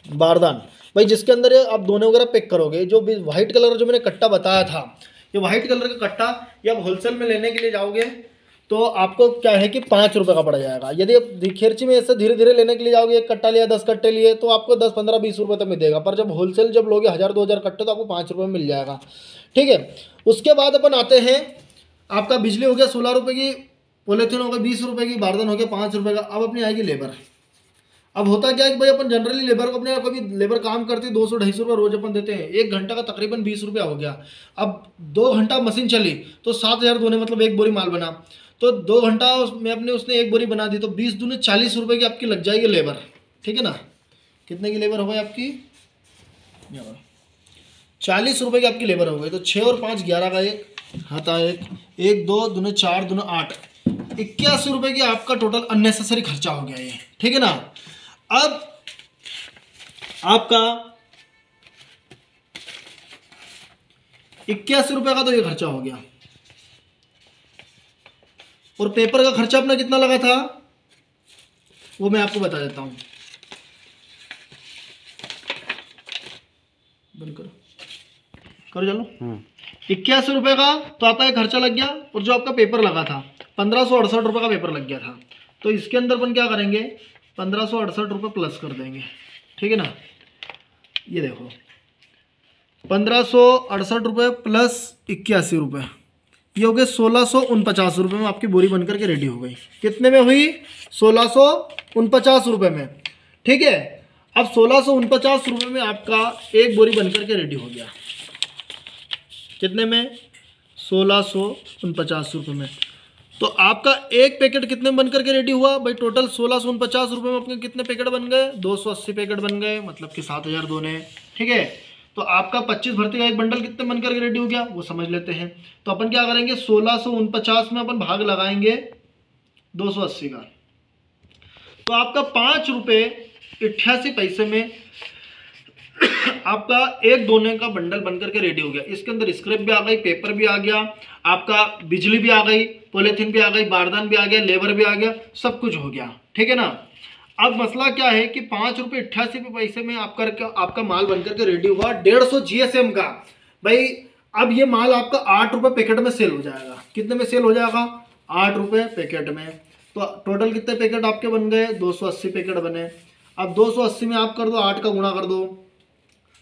S1: बारदान भाई जिसके अंदर आप दोने वगैरह पैक करोगे। जो व्हाइट कलर जो मैंने कट्टा बताया था, ये व्हाइट कलर का कट्टा ये आप होलसेल में लेने के लिए जाओगे तो आपको क्या है कि 5 रुपये का पड़ जाएगा। यदि आप खेरची में ऐसे धीरे धीरे लेने के लिए जाओगे, 1 कट्टा लिया 10 कट्टे लिए तो आपको 10, 15, 20 रुपये तक में देगा। पर जब होलसेल जब लोगे 1000, 2000 कट्टे तो आपको 5 रुपये में मिल जाएगा। ठीक है, उसके बाद अपन आते हैं, आपका बिजली हो गया 16 रुपये की, पॉलीथीन हो गया 20 रुपये की, बारदान हो गया 5 रुपये का। अब अपनी आएगी लेबर। अब होता क्या है कि भाई अपन जनरली लेबर को अपने कोई भी लेबर काम करती है 200-250 रुपये रोज अपन देते हैं। 1 घंटा का तकरीबन 20 रुपया हो गया। अब 2 घंटा मशीन चली तो 7000 दोने मतलब 1 बोरी माल बना, तो 2 घंटा में अपने उसने 1 बोरी बना दी तो 20 दूने 40 रुपये की आपकी लग जाएगी लेबर। ठीक है ना, कितने की लेबर हो गई आपकी? 40 रुपये की आपकी लेबर हो गई। तो 6 और 5 11 का एक हाथा, 1 2 दूने 4 दूने 8, 81 रुपये की आपका टोटल अननेसेसरी खर्चा हो गया ये। ठीक है ना, अब आपका 81 रुपये का तो ये खर्चा हो गया, और पेपर का खर्चा अपना कितना लगा था वो मैं आपको बता देता हूं। बंद करो, करो चलो। 81 रुपये का तो आपका ये खर्चा लग गया, और जो आपका पेपर लगा था 1568 रुपये का पेपर लग गया था। तो इसके अंदर अपन क्या करेंगे, 1568 रुपये प्लस कर देंगे। ठीक है ना, ये देखो 1568 रुपये प्लस 81 रुपये, ये हो गए 1649 रुपये में आपकी बोरी बनकर के रेडी हो गई। कितने में हुई? 1649 रुपये में। ठीक है, अब 1649 रुपये में आपका 1 बोरी बनकर के रेडी हो गया। कितने में? 1649 रुपये में। तो आपका 1 पैकेट कितने में बनकर के रेडी हुआ भाई? टोटल 1649 रुपये में अपने कितने पैकेट बन गए? 280 पैकेट बन गए, मतलब कि 7000 दोने। ठीक है, तो आपका 25 भर्ती का एक बंडल कितने बनकर के रेडी हो गया वो समझ लेते हैं। तो अपन क्या करेंगे, 1649 में अपन भाग लगाएंगे 280 का, तो आपका 5 रुपये 88 पैसे में आपका 1 दोने का बंडल बनकर के रेडी हो गया। इसके अंदर स्क्रैप भी आ गई, पेपर भी आ गया, आपका बिजली भी आ गई, पॉलीथीन भी आ गई, बारदान भी आ गया, लेबर भी आ गया, सब कुछ हो गया। ठीक है ना, अब मसला क्या है कि 5 रुपये 88 पैसे में आपका माल बनकर के रेडी हुआ 150 GSM का। भाई अब ये माल आपका 8 रुपये पैकेट में सेल हो जाएगा। कितने में सेल हो जाएगा? 8 रुपये पैकेट में। तो टोटल कितने पैकेट आपके बन गए? 280 पैकेट बने। अब 280 में आप कर दो 8 का गुणा कर दो,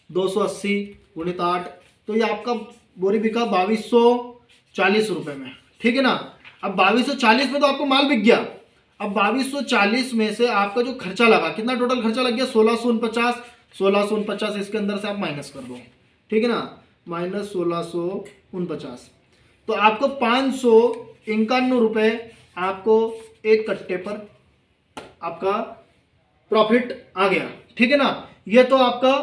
S1: 280 गुणित 8, तो ये आपका बोरी बिका 2240 रुपये में। ठीक है ना, अब 2240 में तो आपको माल बिक गया। अब 2240 में से आपका जो खर्चा लगा, कितना टोटल खर्चा लग गया? 1649। 1649 इसके अंदर से आप माइनस कर दो। ठीक है ना, माइनस 1649, तो आपको 551 रुपये आपको एक कट्टे पर आपका प्रॉफिट आ गया, ठीक है ना। ये तो आपका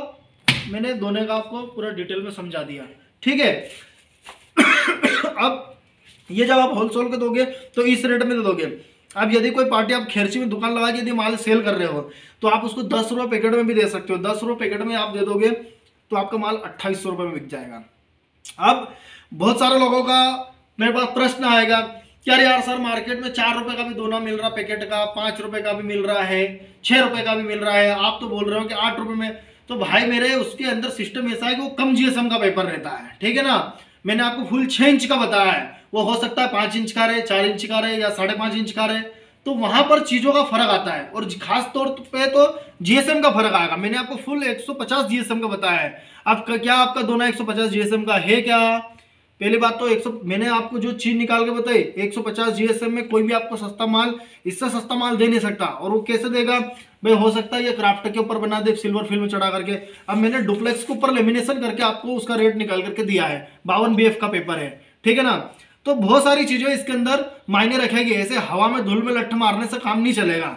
S1: मैंने दोनों का आपको पूरा डिटेल में समझा दिया, ठीक है। अब ये जब आप होलसेल के दोगे तो इस रेट में दे दोगे। अब यदि कोई पार्टी आप खेरची में दुकान लगा के यदि माल सेल कर रहे हो तो आप उसको 10 रुपये पैकेट में भी दे सकते हो। 10 रुपये पैकेट में आप दे दोगे तो आपका माल 2800 रुपये में बिक जाएगा। अब बहुत सारे लोगों का मेरे पास प्रश्न आएगा कि अरे यार सर, मार्केट में 4 रुपये का भी दोना मिल रहा पैकेट का, 5 रुपये का भी मिल रहा है, 6 रुपये का भी मिल रहा है, आप तो बोल रहे हो कि 8 रुपये में। तो भाई मेरे उसके अंदर सिस्टम ऐसा है कि वो कम जीएसएम का पेपर रहता है, ठीक है ना। मैंने आपको फुल 6 इंच का बताया है, वो हो सकता है 5 इंच का रहे, 4 इंच का रहे या 5.5 इंच का रहे, तो वहां पर चीजों का फर्क आता है। और खास तौर पे तो जीएसएम का फर्क आएगा। मैंने आपको फुल 150 जीएसएम का बताया है। अब क्या आपका दोना 150 जीएसएम का है क्या? पहली बात तो 100 मैंने आपको जो चीज निकाल के बताई 150 जीएसएम में कोई भी आपको सस्ता माल, इससे सस्ता माल दे नहीं सकता। और वो कैसे देगा भाई? हो सकता है ये क्राफ्ट के ऊपर बना दे सिल्वर फिल्म चढ़ा करके। अब मैंने डुप्लेक्स के ऊपर लेमिनेशन करके आपको उसका रेट निकाल करके दिया है। 52 BF का पेपर है, ठीक है ना। तो बहुत सारी चीजें इसके अंदर मायने रखेगी। ऐसे हवा में धूल में लट्ठ मारने से काम नहीं चलेगा,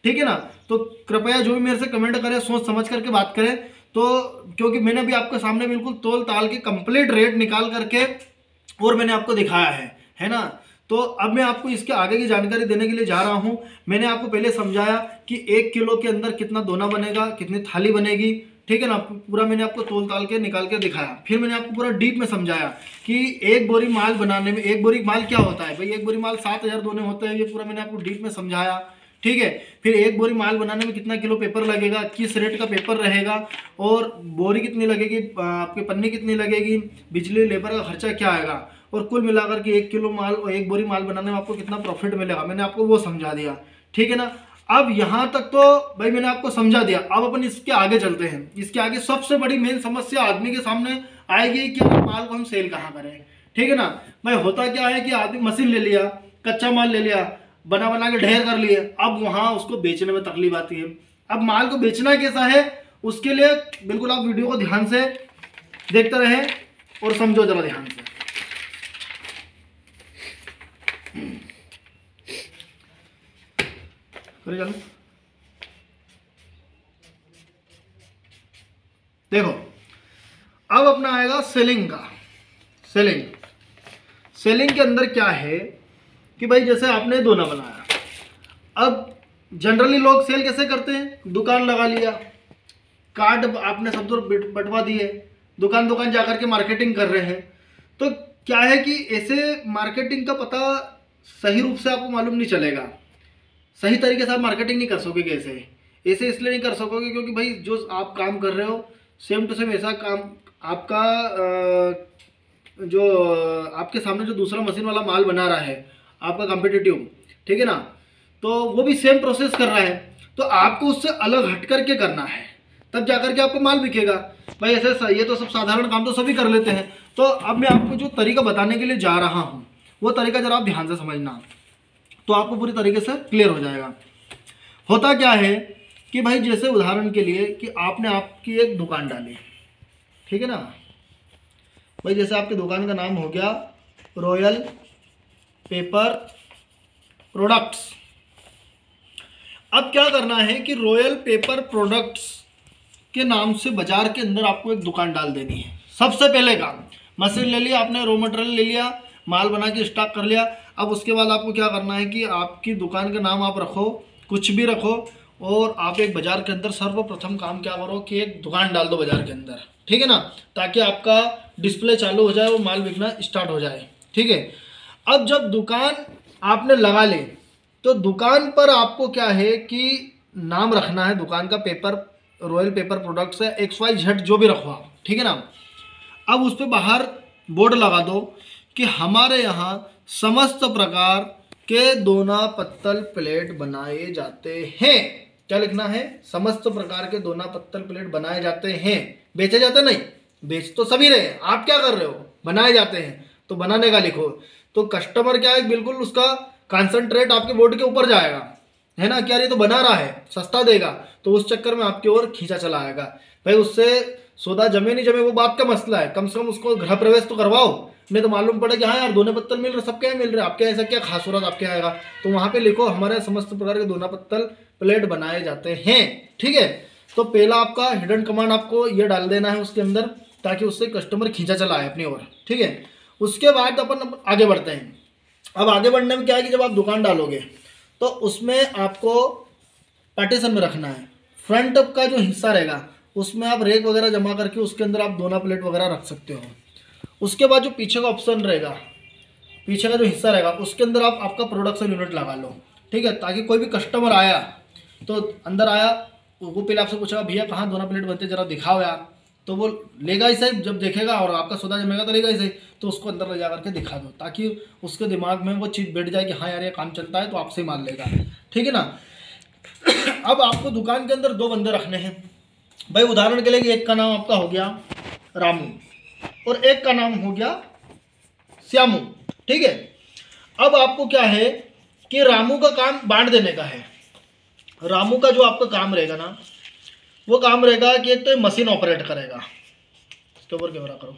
S1: ठीक है ना। तो कृपया जो भी मेरे से कमेंट करे सोच समझ करके बात करें। तो क्योंकि मैंने भी आपके सामने बिल्कुल तोल ताल के कंप्लीट रेट निकाल करके और मैंने आपको दिखाया है ना। तो अब मैं आपको इसके आगे की जानकारी देने के लिए जा रहा हूं। मैंने आपको पहले समझाया कि 1 किलो के अंदर कितना दोना बनेगा, कितनी थाली बनेगी, ठीक है ना। पूरा मैंने आपको तोल ताल के निकाल के दिखाया। फिर मैंने आपको पूरा डीप में समझाया कि एक बोरी माल बनाने में, एक बोरी माल क्या होता है भाई, एक बोरी माल 7000 दोने होते हैं। ये पूरा मैंने आपको डीप में समझाया, ठीक है। फिर एक बोरी माल बनाने में कितना किलो पेपर लगेगा, किस रेट का पेपर रहेगा, और बोरी कितनी लगेगी, आपकी पन्नी कितनी लगेगी, बिजली लेबर का खर्चा क्या आएगा, और कुल मिलाकर के 1 किलो माल और 1 बोरी माल बनाने में आपको कितना प्रॉफिट मिलेगा, मैंने आपको वो समझा दिया, ठीक है ना। अब यहाँ तक तो भाई मैंने आपको समझा दिया। अब अपन इसके आगे चलते हैं। इसके आगे सबसे बड़ी मेन समस्या आदमी के सामने आएगी कि माल को हम सेल कहाँ करें, ठीक है ना। भाई होता क्या है कि आदमी मशीन ले लिया, कच्चा माल ले लिया, बना बना के ढेर कर लिए, अब वहाँ उसको बेचने में तकलीफ आती है। अब माल को बेचना कैसा है, उसके लिए बिल्कुल आप वीडियो को ध्यान से देखते रहें और समझो जरा ध्यान से। चलो देखो, अब अपना आएगा सेलिंग का। सेलिंग के अंदर क्या है कि भाई जैसे आपने दोना बनाया, अब जनरली लोग सेल कैसे करते हैं, दुकान लगा लिया, कार्ड आपने सब दूर बंटवा दिए, दुकान दुकान जाकर के मार्केटिंग कर रहे हैं। तो क्या है कि ऐसे मार्केटिंग का पता सही रूप से आपको मालूम नहीं चलेगा, सही तरीके से आप मार्केटिंग नहीं कर सकोगे। ऐसे इसलिए नहीं कर सकोगे क्योंकि भाई जो आप काम कर रहे हो सेम टू सेम ऐसा काम आपका जो आपके सामने जो दूसरा मशीन वाला माल बना रहा है आपका कॉम्पिटिटिव, ठीक है ना, तो वो भी सेम प्रोसेस कर रहा है। तो आपको उससे अलग हट करके करना है, तब जाकर के आपको माल बिकेगा। भाई ऐसे ये तो सब साधारण काम तो सभी कर लेते हैं। तो अब मैं आपको जो तरीका बताने के लिए जा रहा हूँ वो तरीका जरा आप ध्यान से समझना, तो आपको पूरी तरीके से क्लियर हो जाएगा। होता क्या है कि भाई जैसे उदाहरण के लिए कि आपने आपकी एक दुकान डाली, ठीक है ना भाई, जैसे आपकी दुकान का नाम हो गया रॉयल पेपर प्रोडक्ट्स। अब क्या करना है कि रॉयल पेपर प्रोडक्ट्स के नाम से बाजार के अंदर आपको एक दुकान डाल देनी है। सबसे पहले काम, मशीन ले लिया आपने, रॉ मटेरियल ले लिया, माल बना के स्टॉक कर लिया। अब उसके बाद आपको क्या करना है कि आपकी दुकान का नाम आप रखो, कुछ भी रखो, और आप एक बाज़ार के अंदर सर्वप्रथम काम क्या करो कि एक दुकान डाल दो बाज़ार के अंदर, ठीक है ना, ताकि आपका डिस्प्ले चालू हो जाए, वो माल बिकना स्टार्ट हो जाए, ठीक है। अब जब दुकान आपने लगा ली तो दुकान पर आपको क्या है कि नाम रखना है दुकान का, पेपर रॉयल पेपर प्रोडक्ट्स है XYZ जो भी रखो आप, ठीक है ना। अब उस पर बाहर बोर्ड लगा दो कि हमारे यहाँ समस्त प्रकार के दोना पत्तल प्लेट बनाए जाते हैं। क्या लिखना है? समस्त प्रकार के दोना पत्तल प्लेट बनाए जाते हैं। बेचे जाते नहीं, बेच तो सभी रहे, आप क्या कर रहे हो, बनाए जाते हैं, तो बनाने का लिखो। तो कस्टमर क्या है, बिल्कुल उसका कॉन्सेंट्रेट आपके बोर्ड के ऊपर जाएगा, है ना, क्या ये तो बना रहा है, सस्ता देगा, तो उस चक्कर में आपकी ओर खींचा चला आएगा। भाई उससे सौदा जमे नहीं जमे वो बात का मसला है, कम से कम उसको गृह प्रवेश तो करवाओ, नहीं तो मालूम पड़ा कि हाँ यार दोना पत्तल मिल रहे, सबके यहाँ मिल रहे, आपके ऐसा क्या खास सूरत आपके यहाँ आएगा, तो वहाँ पे लिखो हमारे समस्त प्रकार के दोना पत्तल प्लेट बनाए जाते हैं। ठीक है, तो पहला आपका हिडन कमांड आपको ये डाल देना है उसके अंदर, ताकि उससे कस्टमर खींचा चला आए अपनी ओर। ठीक है, उसके बाद अपन आगे बढ़ते हैं। अब आगे बढ़ने में क्या है कि जब आप दुकान डालोगे तो उसमें आपको पार्टीशन में रखना है। फ्रंट का जो हिस्सा रहेगा उसमें आप रेक वगैरह जमा करके उसके अंदर आप दोना प्लेट वगैरह रख सकते हो। उसके बाद जो पीछे का ऑप्शन रहेगा, पीछे का जो हिस्सा रहेगा उसके अंदर आप आपका प्रोडक्शन यूनिट लगा लो। ठीक है, ताकि कोई भी कस्टमर आया तो अंदर आया, वो पहले आपसे पूछेगा भैया कहाँ दोना प्लेट बनते जरा दिखाओ यार, तो वो लेगा ही सही, जब देखेगा और आपका सौदा जमेगा तो लेगा ही सही, तो उसको अंदर ले जा करके दिखा दो, ताकि उसके दिमाग में वो चीज़ बैठ जाए कि हाँ यार ये काम चलता है, तो आपसे ही मान लेगा। ठीक है ना। अब आपको दुकान के अंदर 2 बंदे रखने हैं भाई। उदाहरण के लिए एक का नाम आपका हो गया रामू और एक का नाम हो गया श्यामू। ठीक है, अब आपको क्या है कि रामू का काम बांट देने का है। रामू का जो आपका काम रहेगा ना, वो काम रहेगा कि एक तो मशीन ऑपरेट करेगा, इसके ऊपर कैमरा करो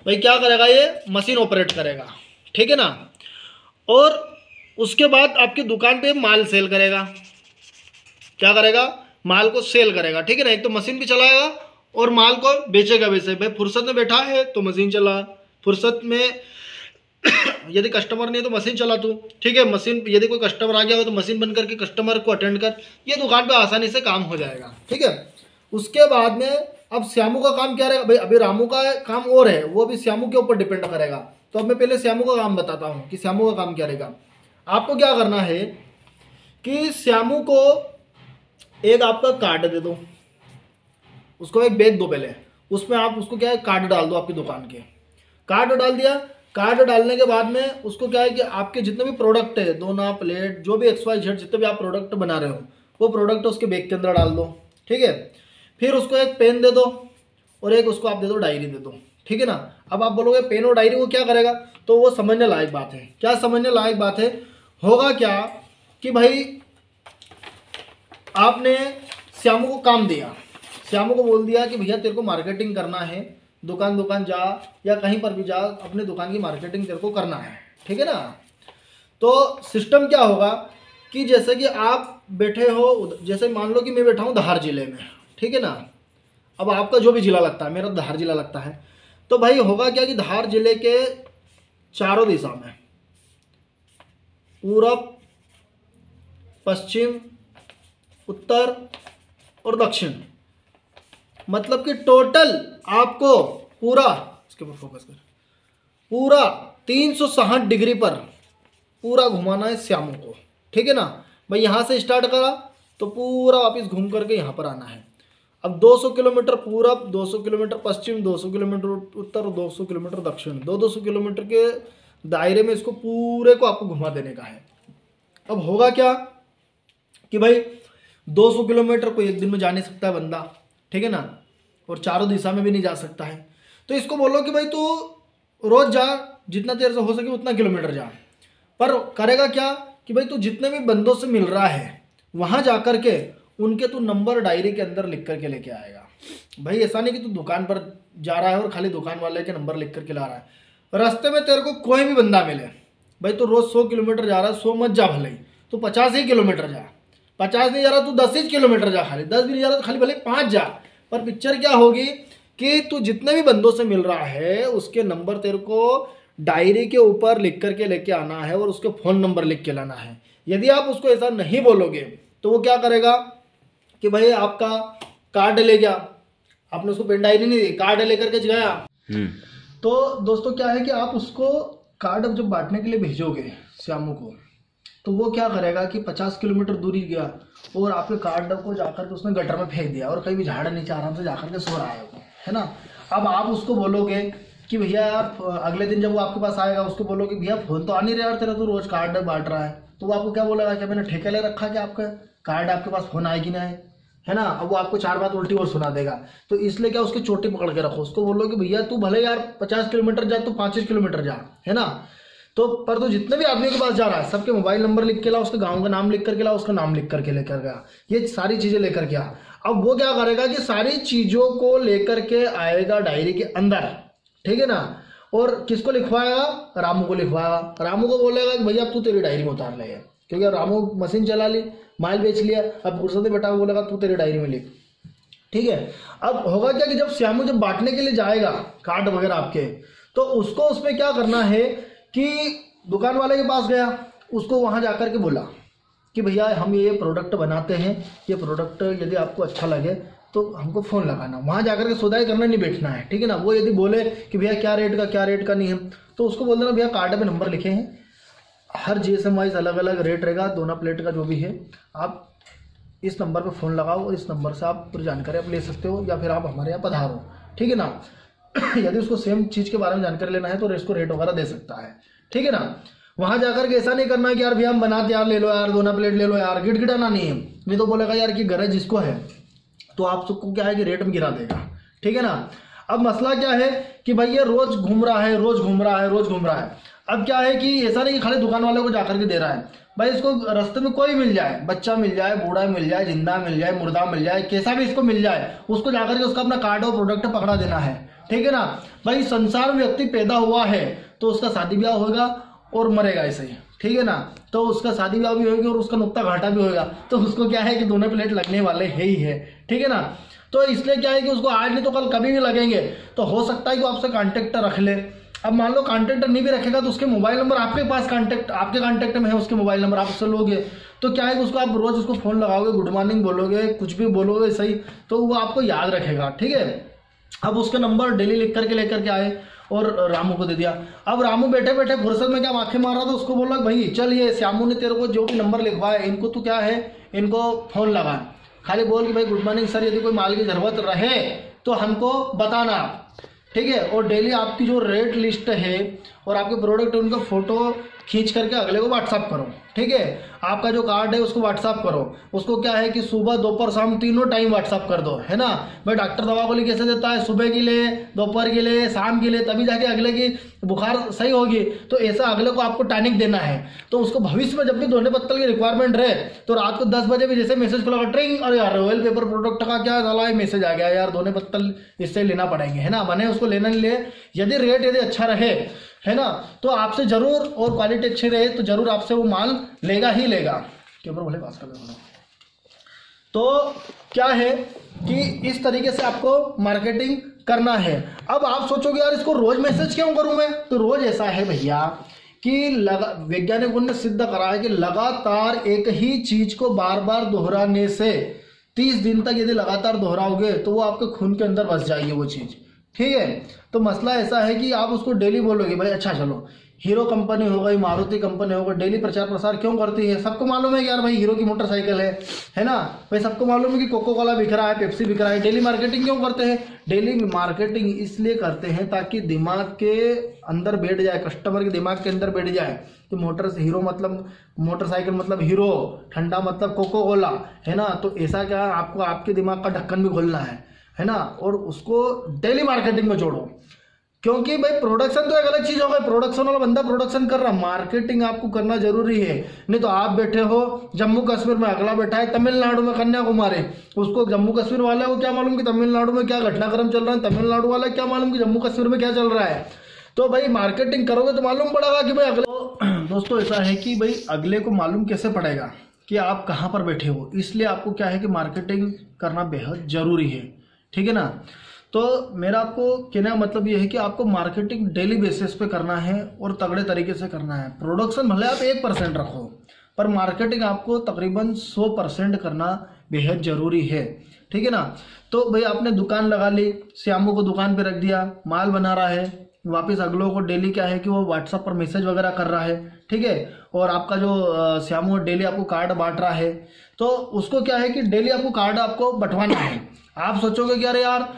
S1: भाई, क्या करेगा ये मशीन ऑपरेट करेगा। ठीक है ना, और उसके बाद आपकी दुकान पे माल सेल करेगा। क्या करेगा, माल को सेल करेगा। ठीक है ना, एक तो मशीन भी चलाएगा और माल को बेचेगा। वैसे भाई फुर्सत में बैठा है तो मशीन चला, फुर्सत में यदि कस्टमर नहीं है तो मशीन चला तू। ठीक है, मशीन यदि कोई कस्टमर आ गया हो तो मशीन बंद करके कस्टमर को अटेंड कर, ये दुकान पे आसानी से काम हो जाएगा। ठीक है, उसके बाद में अब श्यामू का काम क्या रहेगा भाई, अभी रामू का काम और है, वो भी श्यामू के ऊपर डिपेंड करेगा। तो अब मैं पहले श्यामू का काम बताता हूँ कि श्यामू का काम क्या रहेगा। आपको क्या करना है कि श्यामू को एक आपका कार्ड दे दो, उसको एक बैग दो पहले, उसमें आप उसको क्या है कार्ड डाल दो आपकी दुकान के। कार्ड डाल दिया, कार्ड डालने के बाद में उसको क्या है कि आपके जितने भी प्रोडक्ट है, दोना प्लेट जो भी XYZ जितने भी आप प्रोडक्ट बना रहे हो, वो प्रोडक्ट उसके बैग के अंदर डाल दो। ठीक है, फिर उसको एक पेन दे दो और एक उसको आप दे दो डायरी दे दो। ठीक है ना। अब आप बोलोगे पेन और डायरी वो क्या करेगा, तो वो समझने लायक बात है। क्या समझने लायक बात है, होगा क्या कि भाई आपने श्यामू को काम दिया, श्यामू को बोल दिया कि भैया तेरे को मार्केटिंग करना है, दुकान दुकान जा या कहीं पर भी जा, अपने दुकान की मार्केटिंग तेरे को करना है। ठीक है ना। तो सिस्टम क्या होगा कि जैसे कि आप बैठे हो, जैसे मान लो कि मैं बैठा हूँ धार जिले में। ठीक है ना, अब आपका जो भी जिला लगता है, मेरा धार जिला लगता है, तो भाई होगा क्या कि धार जिले के चारों दिशा में, पूरब, पश्चिम, उत्तर और दक्षिण, मतलब कि टोटल आपको पूरा, इसके ऊपर फोकस कर, पूरा 360 डिग्री पर पूरा घुमाना है श्यामू को। ठीक है ना भाई, यहाँ से स्टार्ट करा तो पूरा वापस घूम करके यहाँ पर आना है। अब 200 किलोमीटर पूरब, 200 किलोमीटर पश्चिम, 200 किलोमीटर उत्तर और 200 किलोमीटर दक्षिण, 200 किलोमीटर के दायरे में इसको पूरे को आपको घुमा देने का है। अब होगा क्या कि भाई 200 किलोमीटर को एक दिन में जा नहीं सकता बंदा। ठीक है ना, और चारों दिशा में भी नहीं जा सकता है, तो इसको बोलो कि भाई तू रोज जा, जितना देर से हो सके उतना किलोमीटर जा। पर करेगा क्या कि भाई तू जितने भी बंदों से मिल रहा है वहाँ जा कर के उनके तू नंबर डायरी के अंदर लिख करके लेके आएगा। भाई ऐसा नहीं कि तू दुकान पर जा रहा है और खाली दुकान वाले के नंबर लिख करके ला रहा है। रास्ते में तेरे को कोई भी बंदा मिले, भाई तू रोज 100 किलोमीटर जा रहा है, 100 मत जा, भले तू 50 ही किलोमीटर जा, 50 नहीं जा रहा तू 10 ही किलोमीटर जा, खाली 10 भी नहीं जा रहा तो खाली भले 5 जा। पर पिक्चर क्या होगी कि तू जितने भी बंदों से मिल रहा है उसके नंबर तेरे को डायरी के ऊपर लिख करके लेके आना है और उसके फ़ोन नंबर लिख के लाना है। यदि आप उसको ऐसा नहीं बोलोगे तो वो क्या करेगा कि भाई आपका कार्ड ले गया, आपने उसको पेन डायरी नहीं दी, कार्ड लेकर के गया। तो दोस्तों क्या है कि आप उसको कार्ड जब बांटने के लिए भेजोगे श्यामू को, तो वो क्या करेगा कि 50 किलोमीटर दूरी गया और आपके कार्ड को जाकर के उसने गटर में फेंक दिया और कहीं भी झाड़ नीचे आराम से जाकर के सो रहा है ना। अब आप उसको बोलोगे कि भैया आप अगले दिन जब वो आपके पास आएगा उसको बोलोगे भैया फोन तो आ नहीं रहा यार तेरा, तो रोज कार्ड बांट रहा है, तो वो आपको क्या बोलेगा कि मैंने ठेका ले रखा कि आपका कार्ड आपके पास फोन आएगी ना है ना। अब वो आपको 4 बात उल्टी और सुना देगा, तो इसलिए क्या उसकी चोटी पकड़ के रखो, उसको बोलो कि भैया तू भले यार 50 किलोमीटर जा, तू 5 किलोमीटर जा, है ना। तो पर तो जितने भी आदमी के पास जा रहा है सबके मोबाइल नंबर लिख के ला, उसके गांव का नाम लिख करके ला, उसका नाम लिख करके लेकर गया, ये सारी चीजें लेकर के आ। अब वो क्या करेगा कि सारी चीजों को लेकर के आएगा डायरी के अंदर। ठीक है ना, और किसको लिखवाएगा? रामू को लिखवाएगा। रामू को बोलेगा कि भैया अब तू तेरी डायरी में उतार ले, क्योंकि रामू मशीन चला ली, माल बेच लिया, अब फुर्सत बेटा को बोलेगा तू तेरी डायरी में लिख। ठीक है। अब होगा क्या कि जब श्यामू जब बांटने के लिए जाएगा कार्ड वगैरह आपके, तो उसको उसमें क्या करना है कि दुकान वाले के पास गया, उसको वहां जाकर के बोला कि भैया हम ये प्रोडक्ट बनाते हैं, ये प्रोडक्ट यदि आपको अच्छा लगे तो हमको फ़ोन लगाना। वहाँ जाकर के सौदाई करना नहीं बैठना है, ठीक है ना। वो यदि बोले कि भैया क्या रेट का नहीं है, तो उसको बोल देना भैया कार्ड पे नंबर लिखे हैं, हर जीएसएम वाइज अलग अलग रेट रहेगा, दोनों प्लेट का जो भी है, आप इस नंबर पे फ़ोन लगाओ और इस नंबर से आप पूरी जानकारी आप ले सकते हो, या फिर आप हमारे यहाँ पधारो, ठीक है ना। यदि उसको सेम चीज़ के बारे में जानकारी लेना है तो इसको रेट वगैरह दे सकता है, ठीक है ना। वहाँ जाकर के ऐसा नहीं करना है कि यार भैया हम बनाते यार ले लो यार, दोनों प्लेट ले लो यार, गिड़गिड़ाना नहीं है। नहीं तो बोलेगा यार कि गरज जिसको है तो आप सबको क्या है कि रेट में गिरा देगा, ठीक है ना। अब मसला क्या है कि भाई ये रोज घूम रहा है, रोज घूम रहा है। अब क्या है कि ऐसा नहीं कि खाली दुकान वाले को जाकर के दे रहा है, भाई इसको रास्ते में कोई मिल जाए, बच्चा मिल जाए, बूढ़ा मिल जाए, जिंदा मिल जाए, मुर्दा मिल जाए, कैसा भी इसको मिल जाए, उसको जाकर के उसका अपना कार्ड और प्रोडक्ट पकड़ा देना है, ठीक है ना। भाई संसार में व्यक्ति पैदा हुआ है तो उसका शादी ब्याह होगा और मरेगा ऐसे ही, ठीक है ना। तो उसका शादी ब्याह भी होगी और उसका नुक्ता घाटा भी होगा, तो उसको क्या है कि दोनों प्लेट लगने वाले है ही है, ठीक है ना। तो इसलिए क्या है कि उसको आज नहीं तो कल कभी भी लगेंगे, तो हो सकता है कि आपसे कांटेक्ट रख ले। अब मान लो कांटेक्ट नहीं भी रखेगा तो उसके मोबाइल नंबर आपके पास आपके कांटेक्ट में है, उसके मोबाइल नंबर आप उससे लोगे, तो क्या है कि उसको आप रोज उसको फोन लगाओगे, गुड मॉर्निंग बोलोगे, कुछ भी बोलोगे सही, तो वो आपको याद रखेगा, ठीक है। अब उसका नंबर डेली लिख करके लेकर के आए और रामू को दे दिया। अब रामू बैठे बैठे फुर्सत में क्या आंखें मार रहा था, उसको बोला भाई चल ये श्यामू ने तेरे को जो भी नंबर लिखवाया इनको तू क्या है इनको फोन लगा, खाली बोल कि भाई गुड मॉर्निंग सर, यदि कोई माल की जरूरत रहे तो हमको बताना, ठीक है। और डेली आपकी जो रेट लिस्ट है और आपके प्रोडक्ट है उनका फोटो खींच करके अगले को व्हाट्सअप करो, ठीक है। आपका जो कार्ड है उसको व्हाट्सअप करो, उसको क्या है कि सुबह दोपहर शाम तीनों टाइम व्हाट्सअप कर दो, है ना। भाई डॉक्टर दवा गोली कैसे देता है, सुबह के लिए, दोपहर के लिए, शाम के लिए, तभी जाके अगले की बुखार सही होगी। तो ऐसा अगले को आपको टॉनिक देना है, तो उसको भविष्य में जब भी दोने पत्तल की रिक्वायरमेंट रहे तो रात को 10 बजे भी जैसे मैसेज खुला ट्रिंग, अरे यार रॉयल पेपर प्रोडक्ट का क्या साला है मैसेज आ गया यार, दोने पत्तल इससे लेना पड़ेंगे, है ना। बने उसको लेना नहीं ले, यदि रेट यदि अच्छा रहे, है ना, तो आपसे जरूर, और क्वालिटी अच्छी रहे तो जरूर आपसे वो माल लेगा ही लेगा। के ऊपर बोले पास कर दो। तो क्या है कि इस तरीके से आपको मार्केटिंग करना है। अब आप सोचोगे यार इसको रोज मैसेज क्यों करूं मैं, तो रोज ऐसा है भैया कि वैज्ञानिकों ने सिद्ध करा है कि लगातार एक ही चीज को बार बार दोहराने से 30 दिन तक यदि लगातार दोहराओगे तो वो आपके खून के अंदर बस जाएगी वो चीज, ठीक है। तो मसला ऐसा है कि आप उसको डेली बोलोगे भाई अच्छा चलो हीरो कंपनी हो गई, मारुति कंपनी हो गई, डेली प्रचार प्रसार क्यों करती है, सबको मालूम है कि यार भाई हीरो की मोटरसाइकिल है ना, भाई सबको मालूम है कि कोको कोला बिक रहा है, पेप्सी बिक रहा है, डेली मार्केटिंग क्यों करते हैं, डेली मार्केटिंग इसलिए करते हैं ताकि दिमाग के अंदर बैठ जाए, कस्टमर के दिमाग के अंदर बैठ जाए कि हीरो मतलब मोटरसाइकिल मतलब हीरो, ठंडा मतलब कोको कोला, है ना। तो ऐसा क्या है आपको आपके दिमाग का ढक्कन भी खोलना है ना, और उसको डेली मार्केटिंग में जोड़ो। क्योंकि भाई प्रोडक्शन तो एक अलग चीज हो गई, प्रोडक्शन वाला बंदा प्रोडक्शन कर रहा, मार्केटिंग आपको करना जरूरी है। नहीं तो आप बैठे हो जम्मू कश्मीर में, अगला बैठा है तमिलनाडु में कन्याकुमारी, उसको जम्मू कश्मीर वाले को क्या मालूम कि तमिलनाडु में क्या घटनाक्रम चल रहा है, तमिलनाडु वाला क्या मालूम कि जम्मू कश्मीर में क्या चल रहा है। तो भाई मार्केटिंग करोगे तो मालूम पड़ेगा कि भाई अगले दोस्तों ऐसा है कि भाई अगले को मालूम कैसे पड़ेगा कि आप कहाँ पर बैठे हो, इसलिए आपको क्या है कि मार्केटिंग करना बेहद जरूरी है, ठीक है ना। तो मेरा आपको कहने का मतलब ये है कि आपको मार्केटिंग डेली बेसिस पे करना है और तगड़े तरीके से करना है। प्रोडक्शन भले आप 1% रखो पर मार्केटिंग आपको तकरीबन 100% करना बेहद जरूरी है, ठीक है ना। तो भाई आपने दुकान लगा ली, श्यामू को दुकान पे रख दिया, माल बना रहा है, वापस अगलों को डेली क्या है कि वो व्हाट्सएप पर मैसेज वगैरह कर रहा है, ठीक है। और आपका जो श्यामू डेली आपको कार्ड बांट रहा है, तो उसको क्या है कि डेली आपको कार्ड आपको बंटवाना है। आप सोचोगे कि अरे यार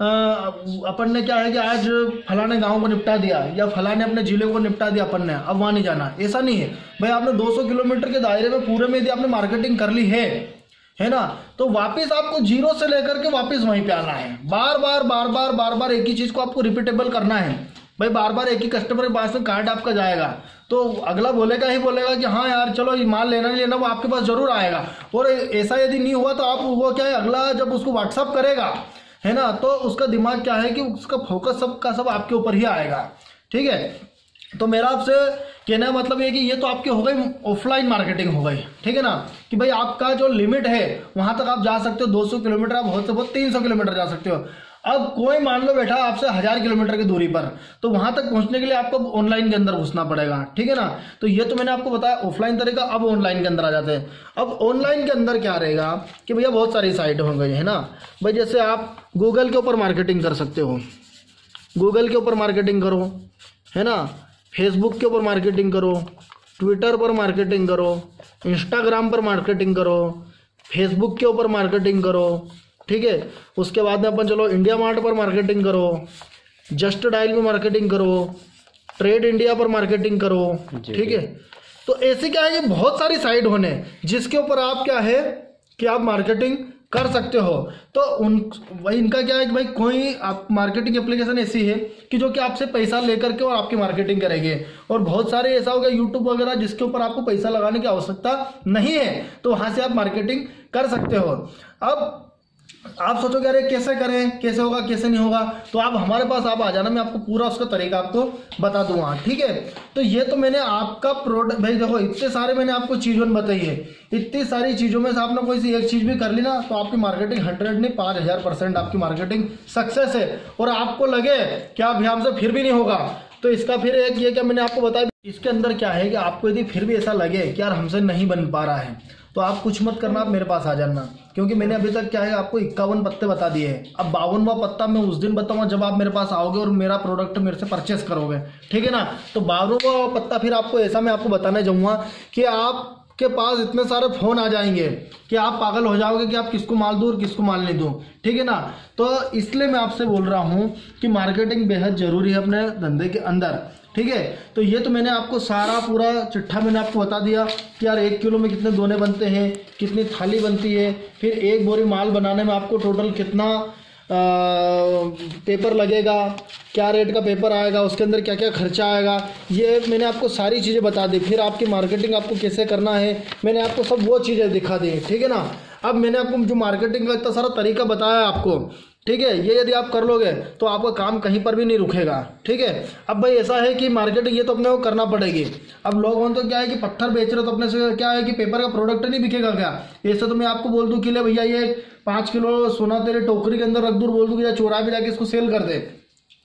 S1: अपन ने क्या है कि आज फलाने गांव को निपटा दिया या फलाने अपने जिले को निपटा दिया अपन ने, अब वहां नहीं जाना, ऐसा नहीं है भाई। आपने 200 किलोमीटर के दायरे में पूरे में यदि आपने मार्केटिंग कर ली है ना, तो वापस आपको जीरो से लेकर के वापस वहीं पे आना है। बार बार एक ही चीज को आपको रिपीटेबल करना है भाई। बार बार एक ही कस्टमर के पास में कार्ड आपका जाएगा तो अगला बोलेगा कि हाँ यार चलो ये माल लेना नहीं लेना, वो आपके पास जरूर आएगा। और ऐसा यदि नहीं हुआ तो आप वो क्या है अगला जब उसको व्हाट्सअप करेगा, है ना, तो उसका दिमाग क्या है कि उसका फोकस सब का सब आपके ऊपर ही आएगा, ठीक है। तो मेरा आपसे कहने का मतलब ये कि ये तो आपकी हो गई ऑफलाइन मार्केटिंग हो गई, ठीक है ना, कि भाई आपका जो लिमिट है वहां तक आप जा सकते हो, 200 किलोमीटर, आप बहुत से बहुत 300 किलोमीटर जा सकते हो। अब कोई मान लो बैठा आपसे 1000 किलोमीटर की दूरी पर, तो वहां तक पहुंचने के लिए आपको ऑनलाइन के अंदर घुसना पड़ेगा, ठीक है ना। तो ये तो मैंने आपको बताया ऑफलाइन तरीका। अब ऑनलाइन के अंदर आ जाते हैं। अब ऑनलाइन के अंदर क्या रहेगा कि भैया बहुत सारी साइट हो गई है ना भाई। जैसे आप गूगल के ऊपर मार्केटिंग कर सकते हो, गूगल के ऊपर मार्केटिंग करो, है ना, फेसबुक के ऊपर मार्केटिंग करो, ट्विटर पर मार्केटिंग करो, इंस्टाग्राम पर मार्केटिंग करो, फेसबुक के ऊपर मार्केटिंग करो, ठीक है। उसके बाद में अपन चलो इंडिया मार्ट पर मार्केटिंग करो, जस्ट डायल पर मार्केटिंग करो, ट्रेड इंडिया पर मार्केटिंग करो, ठीक है। तो ऐसे क्या है, ये बहुत सारी साइट होने जिसके ऊपर आप क्या है कि आप मार्केटिंग कर सकते हो। तो भाई इनका क्या है कि भाई कोई आप मार्केटिंग एप्लीकेशन ऐसी है कि जो कि आपसे पैसा लेकर के और आपकी मार्केटिंग करेंगे, और बहुत सारे ऐसा होगा यूट्यूब वगैरह जिसके ऊपर आपको पैसा लगाने की आवश्यकता नहीं है, तो वहां से आप मार्केटिंग कर सकते हो। अब आप सोचोगे अरे कैसे करें, कैसे होगा, कैसे नहीं होगा, तो आप हमारे पास आप आ जाना, मैं आपको पूरा उसका तरीका आपको बता दूंगा, ठीक है। तो ये तो मैंने आपका प्रोडक्ट, भाई देखो इतने सारे मैंने आपको चीज़ों बताई है, इतनी सारी चीज़ों में से आपने कोई सी एक चीज़ भी कर ली ना, तो आपकी मार्केटिंग 100 नहीं 5000% आपकी मार्केटिंग सक्सेस है। और आपको लगे कि आप यहाँ से फिर भी नहीं होगा, तो इसका फिर एक ये क्या मैंने आपको बताया, इसके अंदर क्या है कि आपको यदि फिर भी ऐसा लगे कि यार हमसे नहीं बन पा रहा है, तो आप कुछ मत करना, आप मेरे पास आ जाना, क्योंकि मैंने अभी तक क्या है आपको 51 पत्ते बता दिए हैं। अब 52वां पत्ता मैं उस दिन बताऊंगा जब आप मेरे पास आओगे और मेरा प्रोडक्ट मेरे से परचेस करोगे, ठीक है ना। तो 52वां पत्ता फिर आपको ऐसा मैं आपको बताने जाऊंगा कि आपके पास इतने सारे फोन आ जाएंगे कि आप पागल हो जाओगे कि आप किसको माल दूं और किसको माल नहीं दूं, ठीक है ना। तो इसलिए मैं आपसे बोल रहा हूं कि मार्केटिंग बेहद जरूरी है अपने धंधे के अंदर, ठीक है। तो ये तो मैंने आपको सारा पूरा चिट्ठा मैंने आपको बता दिया कि यार 1 किलो में कितने दोने बनते हैं, कितनी थाली बनती है, फिर 1 बोरी माल बनाने में आपको टोटल कितना पेपर लगेगा, क्या रेट का पेपर आएगा, उसके अंदर क्या क्या खर्चा आएगा, ये मैंने आपको सारी चीज़ें बता दी। फिर आपकी मार्केटिंग आपको कैसे करना है मैंने आपको सब वो चीज़ें दिखा दी, ठीक है ना। अब मैंने आपको जो मार्केटिंग का इतना सारा तरीका बताया आपको, ठीक है, ये यदि आप कर लोगे तो आपका काम कहीं पर भी नहीं रुकेगा, ठीक है। अब भाई ऐसा है कि मार्केटिंग ये तो अपने को करना पड़ेगी। अब लोग तो क्या है कि पत्थर बेच रहे, तो अपने से क्या है कि पेपर का प्रोडक्ट नहीं बिकेगा क्या। ऐसे तो मैं आपको बोल दूं कि ले भैया ये 5 किलो सोना तेरे टोकरी के अंदर रख दूं, बोल दूं कि चौराहे पे जाके इसको सेल कर दे,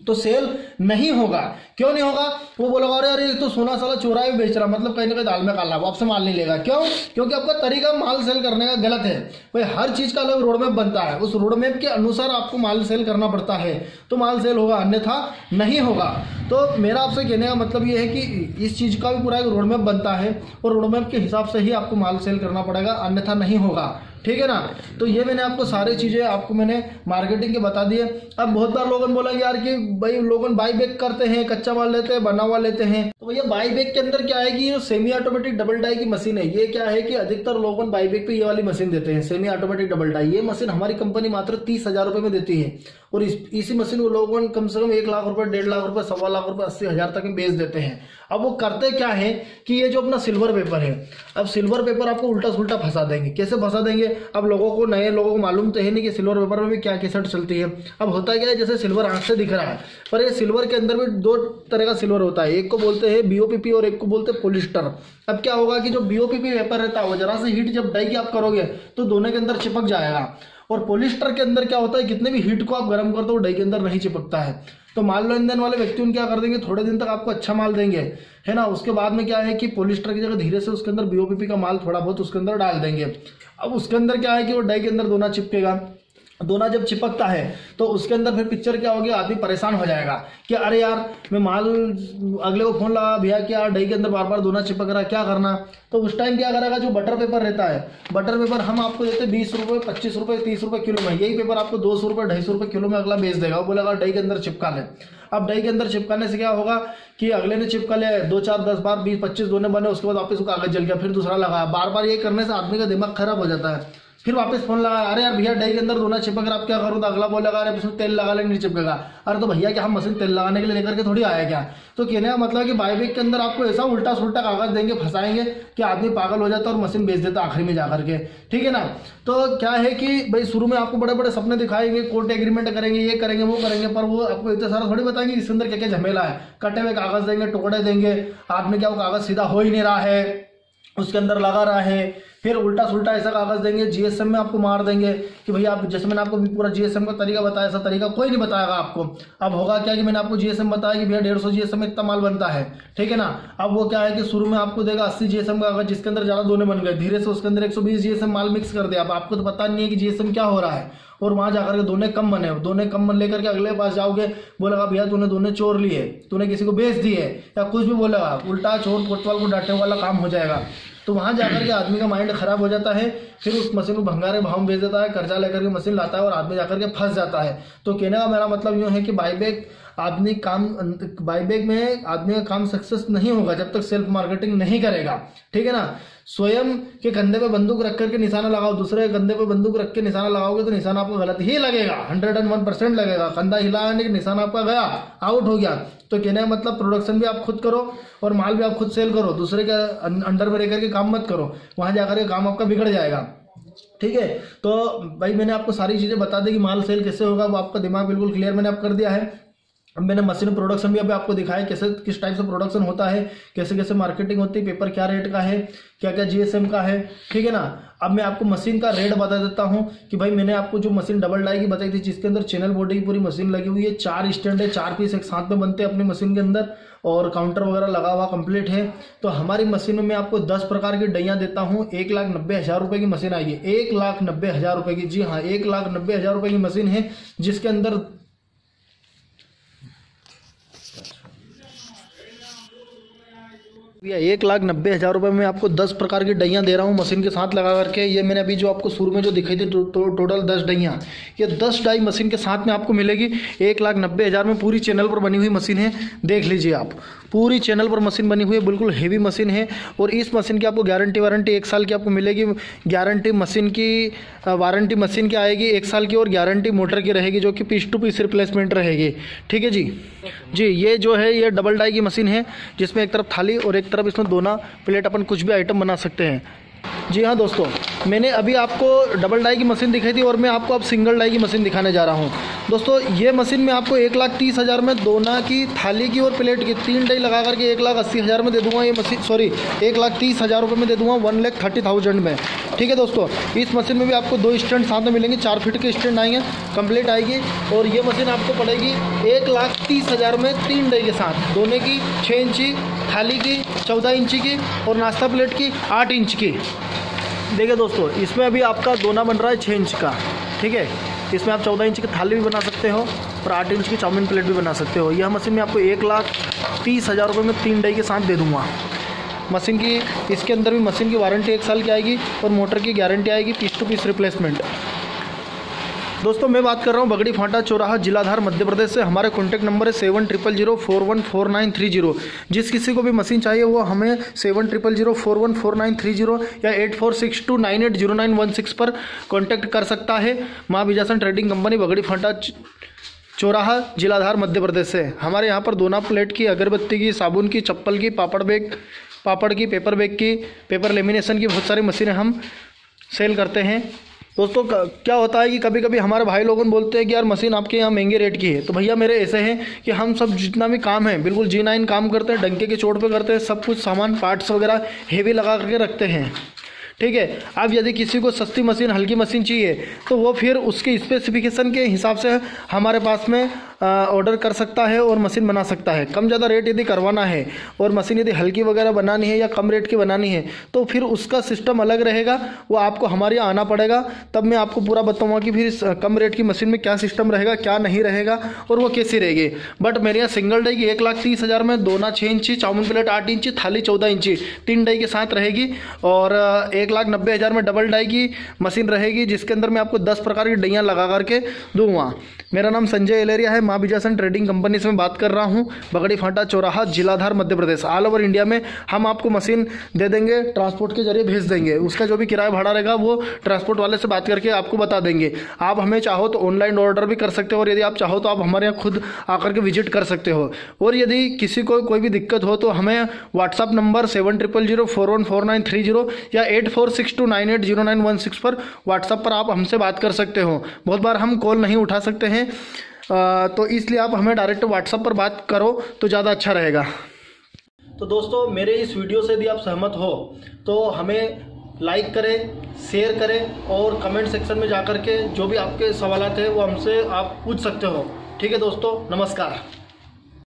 S1: तो सेल नहीं होगा। क्यों नहीं होगा, वो बोलेगा अरे अरे तो सोना साला चौराहे में बेच रहा, मतलब कहीं ना कहीं दाल में काला, वो आपसे माल नहीं लेगा। क्यों, क्योंकि आपका तरीका माल सेल करने का गलत है। भाई हर चीज का अलग रोड मैप बनता है, उस रोड मैप के अनुसार आपको माल सेल करना पड़ता है, तो माल सेल होगा, अन्यथा नहीं होगा। तो मेरा आपसे कहने का मतलब ये है कि इस चीज का भी पूरा एक रोड मैप बनता है, और रोड मैप के हिसाब से ही आपको माल सेल करना पड़ेगा, अन्यथा नहीं होगा, ठीक है ना। तो ये मैंने आपको सारी चीजें आपको मैंने मार्केटिंग के बता दिए। अब बहुत बार लोगों ने बोला यार कि भाई लोगों बाई बैक करते हैं, कच्चा माल लेते हैं, बना हुआ लेते हैं। तो भैया बाई बैक के अंदर क्या है कि ये सेमी ऑटोमेटिक डबल डाई की मशीन है। ये क्या है कि अधिकतर लोगों बाई बैक पे ये वाली मशीन देते हैं, सेमी ऑटोमेटिक डबल डाई। ये मशीन हमारी कंपनी मात्र 30,000 रुपए में देती है, और इसी मशीन को लोगों कम से कम 1 लाख रुपए, 1.5 लाख रुपए, 1.25 लाख रुपए, 80,000 तक में बेच देते हैं। अब वो करते क्या है कि ये जो अपना सिल्वर पेपर है, अब सिल्वर पेपर आपको उल्टा सुल्टा फंसा देंगे। कैसे फंसा देंगे, अब लोगों को, नए लोगों को मालूम तो है नहीं कि सिल्वर पेपर में भी क्या कैसेट चलती है। अब होता क्या है, जैसे सिल्वर आंख से दिख रहा है, पर ये सिल्वर के अंदर भी 2 तरह का सिल्वर होता है, एक को बोलते हैं BOPP और एक को बोलते हैं पॉलिस्टर। अब क्या होगा कि जो BOPP पेपर रहता है वो जरा से हीट जब डाई की आप करोगे तो दोनों के अंदर चिपक जाएगा, और पॉलिस्टर के अंदर क्या होता है, कितने भी हीट को आप गर्म कर दो डाई के अंदर नहीं चिपकता है। तो मान लो ईंधन वाले व्यक्ति क्या कर देंगे, थोड़े दिन तक आपको अच्छा माल देंगे, है ना। उसके बाद में क्या है कि पॉलिस्टर की जगह धीरे से उसके अंदर BOPP का माल थोड़ा बहुत उसके अंदर डाल देंगे। अब उसके अंदर क्या है कि वो डाई के अंदर दोना चिपकेगा, दोना जब चिपकता है तो उसके अंदर फिर पिक्चर क्या होगी, आदमी परेशान हो जाएगा कि अरे यार मैं माल, अगले को फोन लगा भैया कि यार डाई के अंदर बार बार दोना चिपक रहा है, क्या करना। तो उस टाइम क्या करेगा, जो बटर पेपर रहता है, बटर पेपर हम आपको देते 20 रुपये, 25 रुपये, 30 रुपये किलो में, यही पेपर आपको 200 रुपये, 250 रुपये किलो में अगला बेच देगा। वो बोलेगा डाई के अंदर चिपका ले। अब डाई के अंदर चिपकाने से क्या होगा कि अगले ने चिपका लिया, 2, 4, 10 बार 20, 25 दोने बने, उसके बाद वापस कागज जल गया, फिर दूसरा लगा। बार बार ये करने से आदमी का दिमाग खराब हो जाता है। फिर वापस फोन लगा, अरे यार भैया डाई के अंदर दोना चिपक रहा, आप क्या करूँ? तो अगला बोलेगा अरे इसमें तेल लगा लेंगे नहीं चिपकेगा। अरे तो भैया क्या हम मशीन तेल लगाने के लिए लेकर के थोड़ी आया क्या? तो कहने का मतलब कि बाईबैग के अंदर आपको ऐसा उल्टा सुल्टा कागज देंगे, फंसाएंगे कि आदमी पागल हो जाता है और मशीन बेच देता आखिरी में जाकर के, ठीक है ना। तो क्या है कि भाई शुरू में आपको बड़े बड़े सपने दिखाएंगे, कोर्ट एग्रीमेंट करेंगे, ये करेंगे वो करेंगे, पर वो आपको इतना सारा थोड़ी बताएंगे इसके अंदर क्या क्या झमेला है। कटे हुए कागज देंगे, टुकड़े देंगे, आदमी क्या वो कागज सीधा हो ही नहीं रहा है, उसके अंदर लगा रहा है। फिर उल्टा सुल्टा ऐसा कागज देंगे, जीएसएम में आपको मार देंगे कि भैया आप, जैसे मैंने आपको पूरा जीएसएम का तरीका बताया, ऐसा तरीका कोई नहीं बताएगा आपको। अब होगा क्या कि मैंने आपको जीएसएम बताया कि भैया 150 जीएसएम में इतना माल बनता है, ठीक है ना। अब वो क्या है कि शुरू में आपको देगा 80 जीएसएम का कागज, जिसके अंदर ज्यादा दोने बन गए, धीरे से उसके अंदर 120 जीएसएम माल मिक्स कर दिया। अब आपको तो पता नहीं है कि जीएसएम क्या हो रहा है, और वहां जाकर के दोने कम बने, दोने कम बन लेकर के अगले के पास जाओगे, बोलेगा भैया तूने दोने चोर लिए, तूने किसी को बेच दिए, या कुछ भी बोलेगा, उल्टा चोर कोतवाल को डांटने वाला काम हो जाएगा। तो वहां जाकर के आदमी का माइंड खराब हो जाता है, फिर उस मशीन को भंगारे भाव में बेच देता है, कर्जा लेकर के मशीन लाता है और आदमी जाकर के फंस जाता है। तो कहने का मेरा मतलब यूँ है कि बाईबैग में आदमी का काम सक्सेस नहीं होगा जब तक सेल्फ मार्केटिंग नहीं करेगा, ठीक है ना। स्वयं के कंधे पे बंदूक रख करके निशाना लगाओ, दूसरे के कंधे पे बंदूक रख के निशाना लगाओगे तो निशाना आपको गलत ही लगेगा, 101% लगेगा। कंधा हिलाया नहीं, निशाना आपका गया, आउट हो गया। तो कहने का मतलब प्रोडक्शन भी आप खुद करो और माल भी आप खुद सेल करो, दूसरे के अंडर में रह करके काम मत करो, वहां जाकर के काम आपका बिगड़ जाएगा, ठीक है। तो भाई मैंने आपको सारी चीजें बता दी कि माल सेल कैसे होगा, वो आपका दिमाग बिल्कुल क्लियर मैंने आप कर दिया है। अब मैंने मशीन प्रोडक्शन भी अभी आपको दिखाया, कैसे किस टाइप से प्रोडक्शन होता है, कैसे कैसे मार्केटिंग होती है, पेपर क्या रेट का है, क्या क्या जीएसएम का है, ठीक है ना। अब मैं आपको मशीन का रेट बता देता हूं कि भाई मैंने आपको जो मशीन डबल डाई की बताई थी, जिसके अंदर चैनल बॉडी की पूरी मशीन लगी हुई है, 4 स्टैंड है, 4 पीस एक साथ में बनते हैं अपनी मशीन के अंदर, और काउंटर वगैरह लगा हुआ कंप्लीट है। तो हमारी मशीन में मैं आपको 10 प्रकार की डैयाँ देता हूँ। 1,90,000 रुपये की मशीन आई है, 1,90,000 रुपये की, जी हाँ 1,90,000 रुपये की मशीन है, जिसके अंदर 1,90,000 रुपये में आपको 10 प्रकार की डैयाँ दे रहा हूँ मशीन के साथ लगा करके। ये मैंने अभी जो आपको शुरू में जो दिखाई थी टोटल 10 डैयाँ, ये 10 डाई मशीन के साथ में आपको मिलेगी 1,90,000 में। पूरी चैनल पर बनी हुई मशीन है, देख लीजिए आप, पूरी चैनल पर मशीन बनी हुई है, बिल्कुल हेवी मशीन है। और इस मशीन की आपको गारंटी वारंटी 1 साल की आपको मिलेगी। गारंटी मशीन की, वारंटी मशीन की आएगी 1 साल की, और गारंटी मोटर की रहेगी जो कि पीस टू पीस रिप्लेसमेंट रहेगी, ठीक है जी। जी ये जो है ये डबल डाई की मशीन है, जिसमें एक तरफ थाली और एक तरफ इसमें दोना प्लेट अपन कुछ भी आइटम बना सकते हैं। जी हाँ दोस्तों, मैंने अभी आपको डबल डाई की मशीन दिखाई थी और मैं आपको अब सिंगल डाई की मशीन दिखाने जा रहा हूँ। दोस्तों ये मशीन में आपको 1,30,000 में दोना की, थाली की और प्लेट की 3 डाई लगा करके 1,80,000 में दे दूंगा ये मशीन, सॉरी 1,30,000 रुपये में दे दूंगा, 1,30,000 में, ठीक है दोस्तों। इस मशीन में भी आपको 2 स्टैंड साथ में मिलेंगे, 4 फीट के स्टैंड आएंगे, कंप्लीट आएगी। और ये मशीन आपको पड़ेगी 1,30,000 में 3 डाई के साथ, दोने की 6 इंची, थाली की 14 इंची की और नाश्ता प्लेट की 8 इंच की। देखिए दोस्तों इसमें अभी आपका दोना बन रहा है 6 इंच का, ठीक है। इसमें आप 14 इंच की थाली भी बना सकते हो और 8 इंच की चाउमीन प्लेट भी बना सकते हो। यह मशीन में आपको 1,30,000 रुपये में 3 डाई के साथ दे दूँगा। मशीन की, इसके अंदर भी मशीन की वारंटी 1 साल की आएगी और मोटर की गारंटी आएगी पीस टू पीस रिप्लेसमेंट। दोस्तों मैं बात कर रहा हूँ बगड़ी फाटा चौराहा जिलाधार मध्य प्रदेश से। हमारे कॉन्टैक्ट नंबर है 7000414930। जिस किसी को भी मशीन चाहिए वो हमें 7000414930 या 8462980916 पर कॉन्टैक्ट कर सकता है। माँ विजासन ट्रेडिंग कंपनी बगड़ी फाटा चौराहा जिलाधार मध्य प्रदेश से। हमारे यहाँ पर दोना प्लेट की, अगरबत्ती की, साबुन की, चप्पल की, पापड़ की, पेपर बैग की, पेपर लेमिनेशन की बहुत सारी मशीनें हम सेल करते हैं। दोस्तों क्या होता है कि कभी कभी हमारे भाई लोगों बोलते हैं कि यार मशीन आपके यहाँ महंगे रेट की है। तो भैया मेरे ऐसे हैं कि हम सब जितना भी काम है बिल्कुल G9 काम करते हैं, डंके के चोट पे करते हैं, सब कुछ सामान पार्ट्स वगैरह हेवी लगा करके रखते हैं, ठीक है। अब यदि किसी को सस्ती मशीन, हल्की मशीन चाहिए तो वो फिर उसके स्पेसिफिकेशन के हिसाब से हमारे पास में ऑर्डर कर सकता है और मशीन बना सकता है। कम ज़्यादा रेट यदि करवाना है और मशीन यदि हल्की वगैरह बनानी है या कम रेट की बनानी है तो फिर उसका सिस्टम अलग रहेगा, वो आपको हमारे यहाँ आना पड़ेगा, तब मैं आपको पूरा बताऊँगा कि फिर इस कम रेट की मशीन में क्या सिस्टम रहेगा, क्या नहीं रहेगा और वो कैसी रहेगी। बट मेरे यहाँ सिंगल डाई की 1,30,000 में दोना 6 इंची, चाउमीन प्लेट 8 इंची, थाली 14 इंची 3 डाई के साथ रहेगी। और 1,90,000 में डबल डाई की मशीन रहेगी, जिसके अंदर मैं आपको 10 प्रकार की डैयाँ लगा करके दूंगा। मेरा नाम संजय एलेरिया है। माँ विजयसन ट्रेडिंग कंपनी से मैं बात कर रहा हूँ, बगड़ी फाटा चौराहा, जिलाधार, Madhya Pradesh. All over India में हम आपको मशीन दे देंगे, ट्रांसपोर्ट के जरिए भेज देंगे। उसका जो भी किराया भाड़ा रहेगा वो ट्रांसपोर्ट वाले से बात करके आपको बता देंगे। आप हमें चाहो तो ऑनलाइन ऑर्डर भी कर सकते हो, और यदि आप चाहो तो आप हमारे यहाँ खुद आकर के विजिट कर सकते हो। और यदि किसी को कोई भी दिक्कत हो तो हमें व्हाट्सअप नंबर 7000414930 या 8462980916 पर व्हाट्सअप पर आप हमसे बात कर सकते हो। बहुत बार हम कॉल नहीं उठा सकते हैं, तो इसलिए आप हमें डायरेक्ट व्हाट्सअप पर बात करो तो ज़्यादा अच्छा रहेगा। तो दोस्तों, मेरे इस वीडियो से यदि आप सहमत हो तो हमें लाइक करें, शेयर करें, और कमेंट सेक्शन में जाकर के जो भी आपके सवालात हैं वो हमसे आप पूछ सकते हो। ठीक है दोस्तों, नमस्कार।